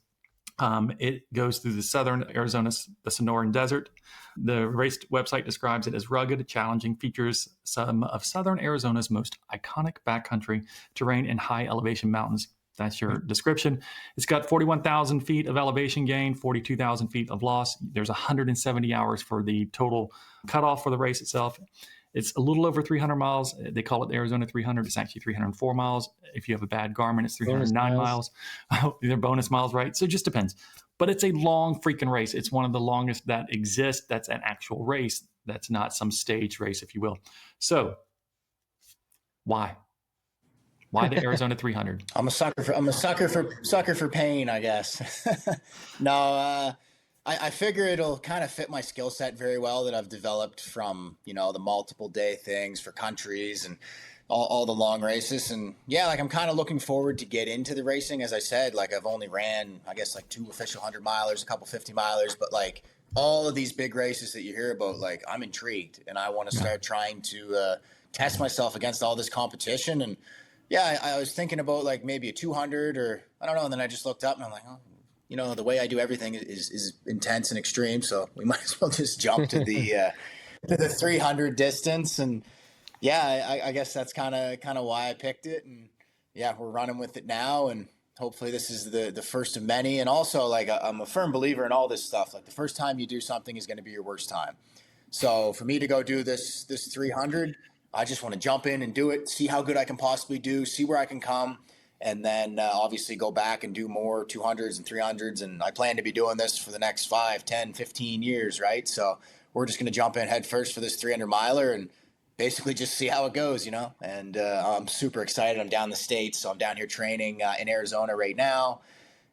It goes through the southern Arizona, the Sonoran Desert. The race website describes it as rugged, challenging, features some of southern Arizona's most iconic backcountry terrain and high elevation mountains. That's your description. It's got 41,000 feet of elevation gain, 42,000 feet of loss. There's 170 hours for the total cutoff for the race itself. It's a little over 300 miles. They call it the Arizona 300. It's actually 304 miles. If you have a bad Garmin, it's 309 miles. They're bonus miles, right? So it just depends. But it's a long freaking race. It's one of the longest that exists. That's an actual race. That's not some stage race, if you will. So why? Why the Arizona 300? I'm a sucker for pain, I guess. No, I figure it'll kind of fit my skill set very well that I've developed from, the multiple day things for countries and all the long races. And I'm kind of looking forward to get into the racing. As I said, I've only ran, I guess, 2 official 100 milers, a couple 50 milers, but all of these big races that you hear about, I'm intrigued and I want to start trying to test myself against all this competition. And I was thinking about maybe a 200 or I don't know. And then I just looked up and I'm like, the way I do everything is intense and extreme. So we might as well just jump to the 300 distance. And I guess that's kind of why I picked it. And we're running with it now. And hopefully this is the first of many. And also I'm a firm believer in all this stuff. The first time you do something is going to be your worst time. So for me to go do this 300, I just want to jump in and do it, see how good I can possibly do, see where I can come, and then obviously go back and do more 200s and 300s. And I plan to be doing this for the next 5, 10, 15 years, right? So we're just going to jump in head first for this 300 miler and basically just see how it goes, And I'm super excited. I'm down in the States, so I'm down here training in Arizona right now.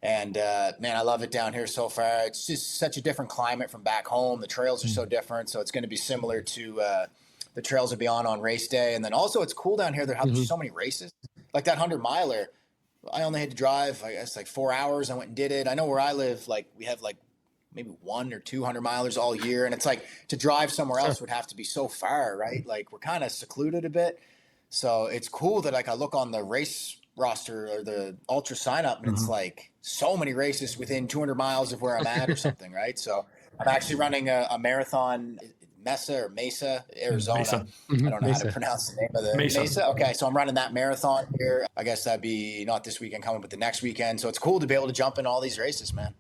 And man, I love it down here so far. It's just such a different climate from back home. The trails are so different, so it's going to be similar to the trails will be on race day. And then also it's cool down here. There's so many races. Like that 100 miler, I only had to drive, I guess, 4 hours. I went and did it. I know where I live, we have maybe 1 or 200 milers all year. And it's to drive somewhere else would have to be so far, right? We're kind of secluded a bit. So it's cool that I look on the race roster or the ultra sign up and it's so many races within 200 miles of where I'm at or something, right? So I'm actually running a marathon, Mesa, Arizona. Mesa. I don't know how to pronounce the name of the Mesa. Okay, so I'm running that marathon here. I guess that'd be not this weekend coming, but the next weekend. So it's cool to be able to jump in all these races, man.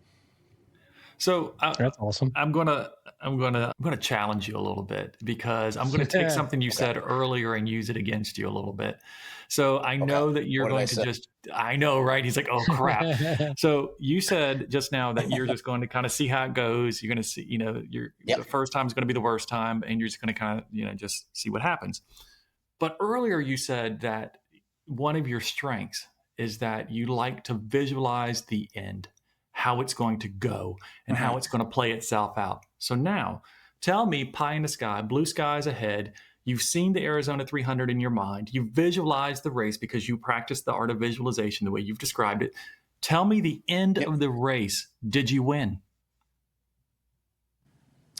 So that's awesome. I'm going to I'm gonna challenge you a little bit because I'm gonna take something you said earlier and use it against you a little bit. So I know that you're going to just, I know, right? He's like, oh crap. So you said just now that you're just going to kind of see how it goes. You're going to see, the first time is going to be the worst time, and you're just going to kind of, just see what happens. But earlier you said that one of your strengths is that you like to visualize the end, how it's going to go and how it's going to play itself out. So now tell me, pie in the sky, blue skies ahead. You've seen the Arizona 300 in your mind. You've visualized the race because you practiced the art of visualization the way you've described it. Tell me the end of the race. Did you win?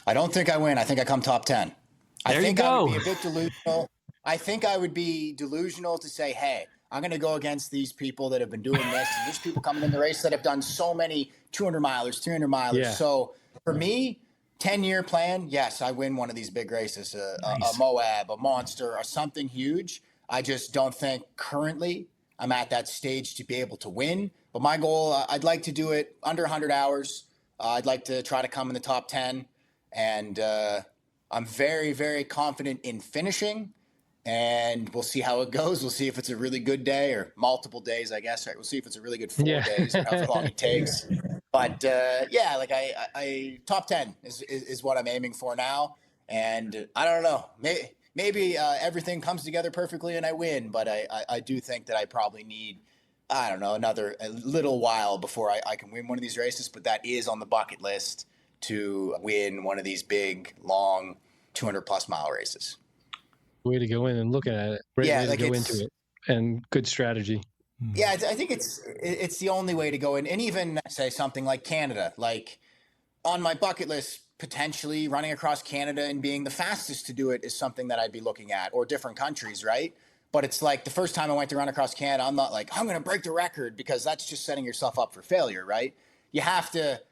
I don't think I win. I think I come top 10. I think I would be a bit delusional. I think I would be delusional to say, hey, I'm going to go against these people that have been doing this. And there's people coming in the race that have done so many 200 milers, 300 milers. Yeah. So for me, 10-year plan, yes, I win one of these big races, nice. A Moab, a Monster, or something huge. I just don't think currently I'm at that stage to be able to win. But my goal, I'd like to do it under 100 hours. I'd like to try to come in the top 10. And I'm very, very confident in finishing. And we'll see how it goes. We'll see if it's a really good day or multiple days, I guess. Right? We'll see if it's a really good 4 days or however long it takes. But I top 10 is what I'm aiming for now. And I don't know, maybe everything comes together perfectly and I win. But I do think that I probably need, I don't know, a little while before I can win one of these races. But that is on the bucket list to win one of these big, long 200+ mile races. Way to go in and look at it. Great way to go into it, and good strategy. Yeah, I think it's the only way to go in. And even say something like Canada, like on my bucket list, potentially running across Canada and being the fastest to do it is something that I'd be looking at, or different countries, right? But it's like the first time I went to run across Canada, I'm not like, I'm going to break the record, because that's just setting yourself up for failure, right? You have to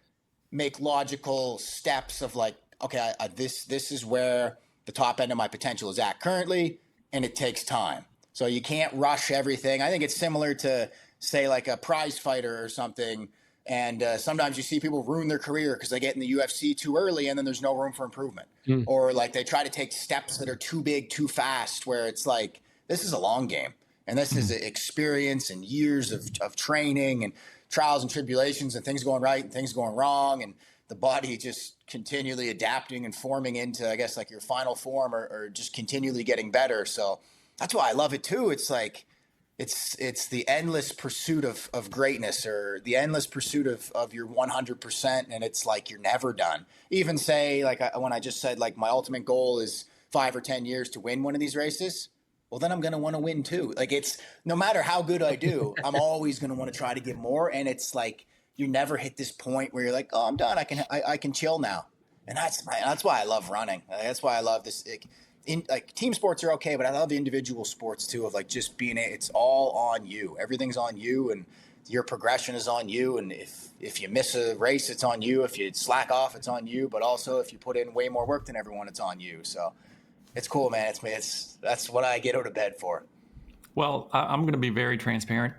make logical steps of like, okay, this is where the top end of my potential is at currently, and it takes time. So you can't rush everything. I think it's similar to, say, like a prize fighter or something. And sometimes you see people ruin their career because they get in the UFC too early and then there's no room for improvement. Or like they try to take steps that are too big, too fast, where it's like, this is a long game. And this is experience and years of training and trials and tribulations and things going right and things going wrong. And the body just continually adapting and forming into, I guess, like your final form, or just continually getting better. So that's why I love it too. It's like, it's the endless pursuit of greatness, or the endless pursuit of your 100%. And it's like, you're never done. Even say, like when I just said, like, my ultimate goal is 5 or 10 years to win one of these races. Well, then I'm going to want to win too. Like, it's no matter how good I do, I'm always going to want to try to get more. And it's like, you never hit this point where you're like, oh, I'm done. I can chill now. And that's why I love running. That's why I love this. Like team sports are okay, but I love individual sports too, of like just being, it's all on you. Everything's on you, and your progression is on you. And if you miss a race, it's on you. If you slack off, it's on you. But also if you put in way more work than everyone, it's on you. So it's cool, man. That's what I get out of bed for. Well, I'm going to be very transparent.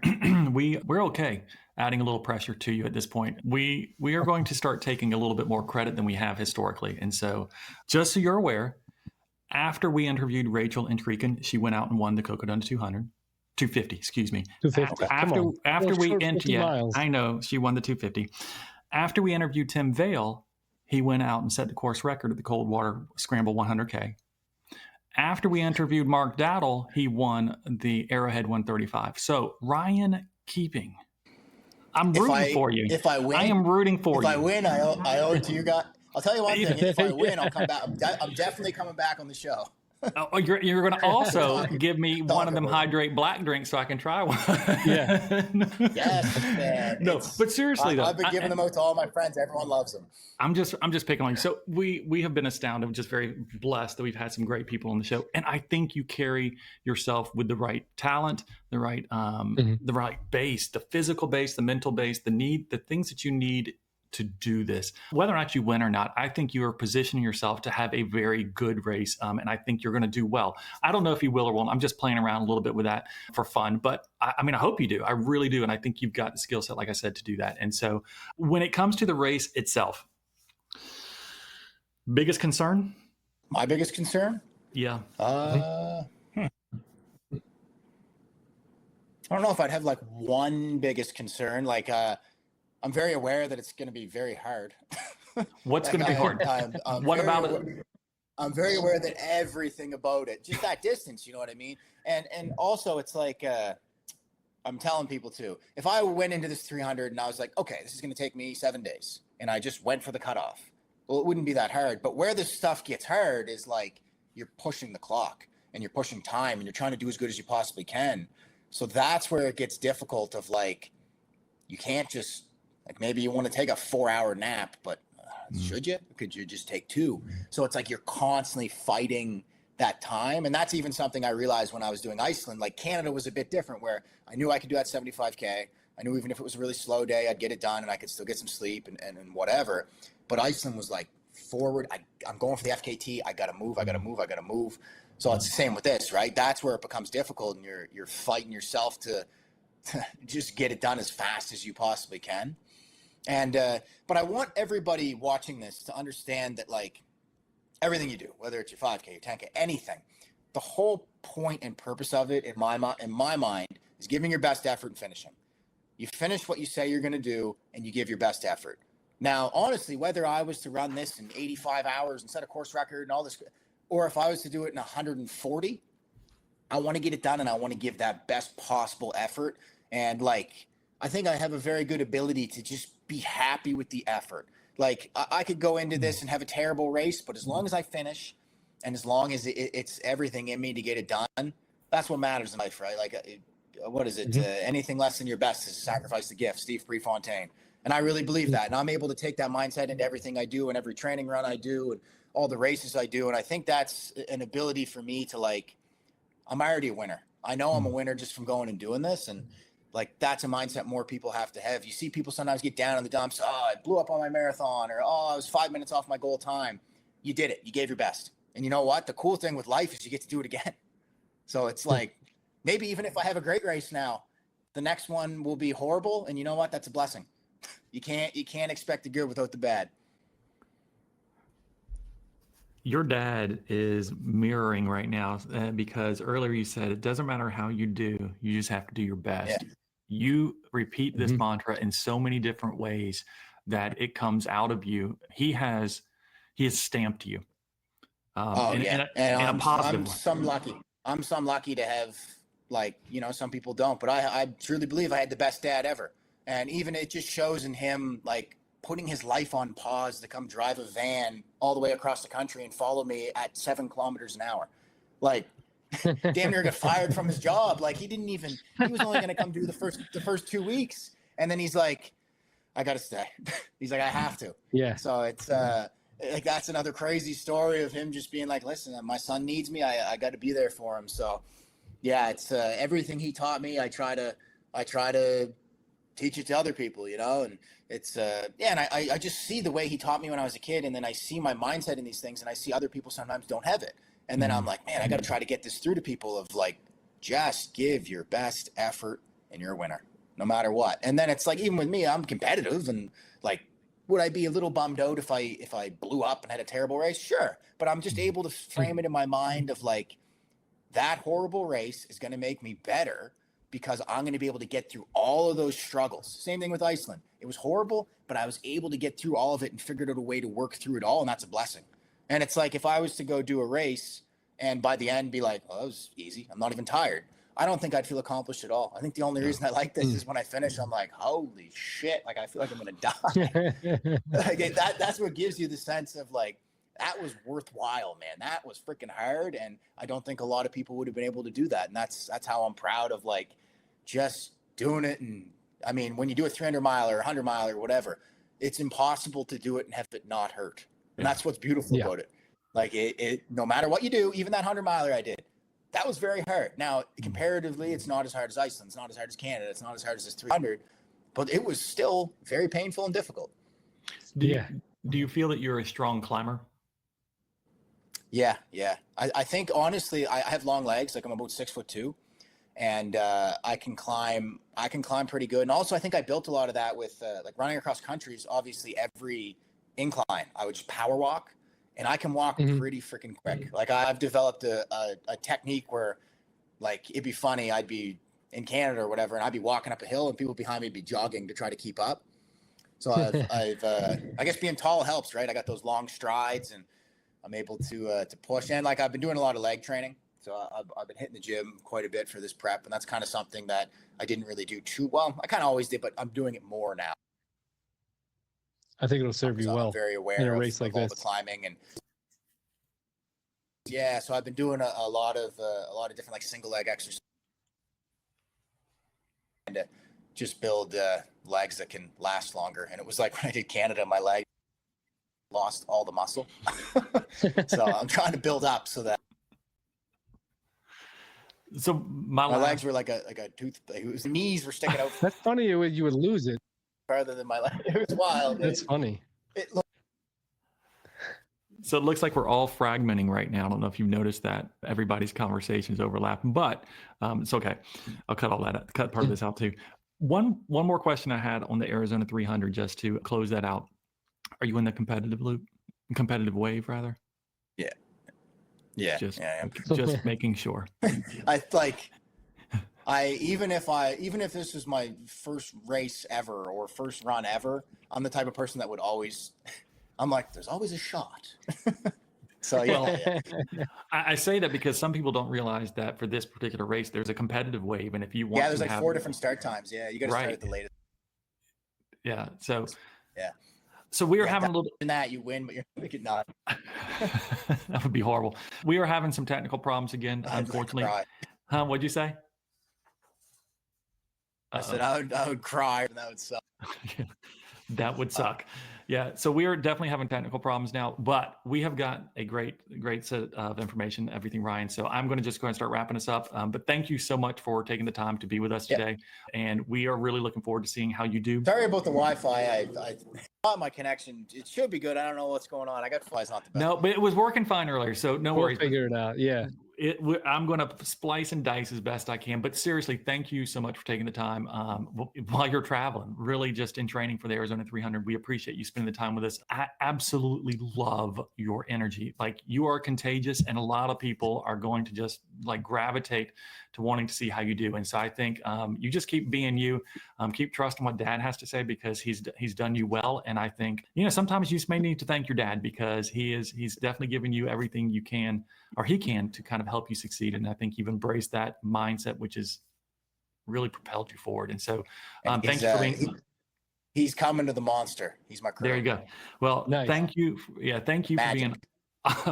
We're okay adding a little pressure to you at this point. We are going to start taking a little bit more credit than we have historically. And so just so you're aware, after we interviewed Rachel Intrican, she went out and won the Cocodona 250, excuse me. 250. After we miles. I know, she won the 250. After we interviewed Tim Vale, he went out and set the course record at the Coldwater Scramble 100K. After we interviewed Mark Dowdle, he won the Arrowhead 135. So Ryan Keeping, I'm rooting for you. If I win, I am rooting for you. If I win, I owe it to you guys. I'll tell you one thing. If I win, I'll come back. I'm definitely coming back on the show. Oh, you're going to also give me one of them hydrate black drinks so I can try one. Yeah. Yes, man. No, but seriously though, I've been giving them out to all my friends. Everyone loves them. I'm just picking on you. So we have been astounded, just very blessed that we've had some great people on the show, and I think you carry yourself with the right talent, the right the right base, the physical base, the mental base, the things that you need to do this. Whether or not you win or not, I think you are positioning yourself to have a very good race, and I think you're going to do well. I don't know if you will or won't. I'm just playing around a little bit with that for fun, but I mean, I hope you do. I really do, and I think you've got the skill set, like I said, to do that. And so when it comes to the race itself, Biggest concern? My biggest concern? Yeah. I don't know if I'd have like one biggest concern. Like, I'm very aware that it's going to be very hard. What's going to be hard? What about it? I'm very aware that everything about it, just that distance, you know what I mean? And also it's like, I'm telling people too, if I went into this 300 and I was like, okay, this is going to take me 7 days, and I just went for the cutoff, well, it wouldn't be that hard. But where this stuff gets hard is like, you're pushing the clock and you're pushing time and you're trying to do as good as you possibly can. So that's where it gets difficult of like, you can't just like, maybe you want to take a 4-hour nap, but should you? Could you just take 2? So it's like you're constantly fighting that time. And that's even something I realized when I was doing Iceland. Like Canada was a bit different, where I knew I could do that 75K. I knew even if it was a really slow day, I'd get it done and I could still get some sleep and whatever. But Iceland was like forward. I'm going for the FKT. I got to move. So it's the same with this, right? That's where it becomes difficult, and you're fighting yourself to just get it done as fast as you possibly can. And but I want everybody watching this to understand that like everything you do, whether it's your 5K, your 10K, anything, the whole point and purpose of it in my mind is giving your best effort and finishing. You finish what you say you're going to do and you give your best effort. Now, honestly, whether I was to run this in 85 hours and set a course record and all this, or if I was to do it in 140, I want to get it done and I want to give that best possible effort. And like, I think I have a very good ability to just be happy with the effort. Like I could go into this and have a terrible race, but as long as I finish and as long as it's everything in me to get it done, that's what matters in life, right? Like, what is it? Anything less than your best is a sacrifice to gift, Steve Prefontaine. And I really believe that. And I'm able to take that mindset into everything I do and every training run I do and all the races I do. And I think that's an ability for me to like, I'm already a winner. I know I'm a winner just from going and doing this. And like, that's a mindset more people have to have. You see people sometimes get down in the dumps. Oh, I blew up on my marathon, or, oh, I was 5 minutes off my goal time. You did it. You gave your best. And you know what? The cool thing with life is you get to do it again. So it's like, maybe even if I have a great race now, the next one will be horrible. And you know what? That's a blessing. You can't expect the good without the bad. Your dad is mirroring right now because earlier you said it doesn't matter how you do, you just have to do your best. Yeah. You repeat this mantra in so many different ways that it comes out of you. He has stamped you. In a positive way. I'm some lucky to have, like, you know, some people don't, but I truly believe I had the best dad ever. And even it just shows in him, like, putting his life on pause to come drive a van all the way across the country and follow me at 7 kilometers an hour. Like, damn near got fired from his job. Like, he was only going to come do the first 2 weeks. And then he's like, I got to stay. He's like, I have to. Yeah. So it's like, that's another crazy story of him just being like, listen, my son needs me. I got to be there for him. So yeah, it's everything he taught me. I try to teach it to other people, you know, and it's, and I just see the way he taught me when I was a kid. And then I see my mindset in these things, and I see other people sometimes don't have it. And then I'm like, man, I got to try to get this through to people of like, just give your best effort and you're a winner no matter what. And then it's like, even with me, I'm competitive, and like, would I be a little bummed out if I blew up and had a terrible race? Sure. But I'm just able to frame it in my mind of like, that horrible race is going to make me better because I'm going to be able to get through all of those struggles. Same thing with Iceland. It was horrible, but I was able to get through all of it and figured out a way to work through it all. And that's a blessing. And it's like, if I was to go do a race and by the end be like, oh, that was easy, I'm not even tired, I don't think I'd feel accomplished at all. I think the only reason I like this is when I finish, I'm like, holy shit. Like, I feel like I'm going to die. Like, that's what gives you the sense of like, that was worthwhile, man. That was freaking hard. And I don't think a lot of people would have been able to do that. And that's how I'm proud of like just doing it. And I mean, when you do a 300 mile or 100 mile or whatever, it's impossible to do it and have it not hurt. And that's what's beautiful about it. Like it, no matter what you do, even that 100 miler I did, that was very hard. Now, comparatively, it's not as hard as Iceland. It's not as hard as Canada. It's not as hard as this 300, but it was still very painful and difficult. Do you feel that you're a strong climber? Yeah. I think honestly, I have long legs. Like, I'm about 6'2", and I can climb pretty good. And also, I think I built a lot of that with like running across countries. Obviously, every incline I would just power walk, and I can walk pretty freaking quick. Like I've developed a technique where like it'd be funny. I'd be in Canada or whatever, and I'd be walking up a hill and people behind me would be jogging to try to keep up. So I guess being tall helps, right? I got those long strides and I'm able to push. And like I've been doing a lot of leg training. So I've been hitting the gym quite a bit for this prep. And that's kind of something that I didn't really do too well. I kind of always did, but I'm doing it more now. I think it'll serve you well. I'm very aware in a race like all this. The climbing and yeah. So I've been doing a lot of different like single leg exercises and to just build legs that can last longer. And it was like when I did Canada, my leg lost all the muscle. So I'm trying to build up so that. So my legs were like a tooth. His knees were sticking out. That's funny. You would lose it Farther than my leg. It was wild. That's funny. So it looks like we're all fragmenting right now. I don't know if you've noticed that everybody's conversations overlap, but it's okay. I'll cut all that out, cut part of this out too. One more question I had on the Arizona 300, just to close that out. Are you in the competitive wave rather? Yeah. Just making sure. Even if this was my first race ever or first run ever, I'm the type of person that would always, I'm like, there's always a shot. So yeah. I say that because some people don't realize that for this particular race, there's a competitive wave. And if you want there's like 4 different start times. Yeah. You got to start at the latest. Yeah. So, yeah. So we are having a little. In that you win, but you're making not. That would be horrible. We are having some technical problems again, unfortunately. What'd you say? I said I would cry, and that would suck. That would suck. Yeah. So we are definitely having technical problems now, but we have got a great set of information, everything, Ryan. So I'm going to just go ahead and start wrapping this up. But thank you so much for taking the time to be with us today. And we are really looking forward to seeing how you do. Sorry about the Wi-Fi. I thought my connection, it should be good. I don't know what's going on. I got Wi-Fi's not the best. No, but it was working fine earlier. So no worries. We'll figure it out. Yeah. I'm going to splice and dice as best I can, but seriously, thank you so much for taking the time while you're traveling, really just in training for the Arizona 300. We appreciate you spending the time with us. I absolutely love your energy. Like, you are contagious, and a lot of people are going to just like gravitate to wanting to see how you do. And so I think you just keep being you, keep trusting what Dad has to say, because he's done you well. And I think, sometimes you just may need to thank your dad, because he's definitely given you everything you can, or he can, to kind of help you succeed. And I think you've embraced that mindset, which has really propelled you forward. And so thank you for being. He's coming to the monster. He's my crew. There you go. Well, nice. Thank you. Thank you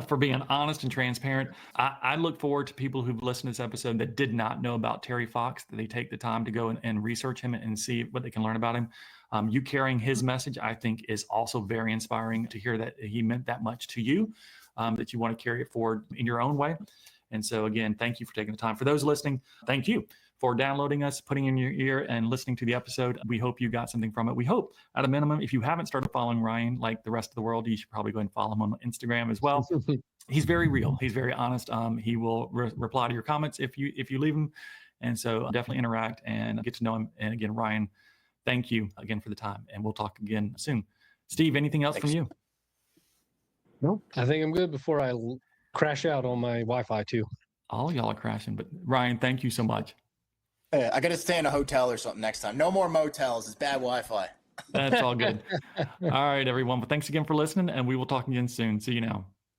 for being honest and transparent. I look forward to people who've listened to this episode that did not know about Terry Fox, that they take the time to go and research him and see what they can learn about him. You carrying his message, I think, is also very inspiring to hear that he meant that much to you, that you want to carry it forward in your own way. And so again, thank you for taking the time. For those listening, thank you for downloading us, putting in your ear and listening to the episode. We hope you got something from it. We hope, at a minimum, if you haven't started following Ryan like the rest of the world, you should probably go and follow him on Instagram as well. He's very real. He's very honest. He will reply to your comments if you leave them. And so definitely interact and get to know him. And again, Ryan, thank you again for the time, and we'll talk again soon. Steve, anything else from you? Nope. I think I'm good before I crash out on my Wi-Fi too. All y'all are crashing, but Ryan, thank you so much. I got to stay in a hotel or something next time. No more motels. It's bad Wi-Fi. That's all good. All right, everyone. But thanks again for listening, and we will talk again soon. See you now.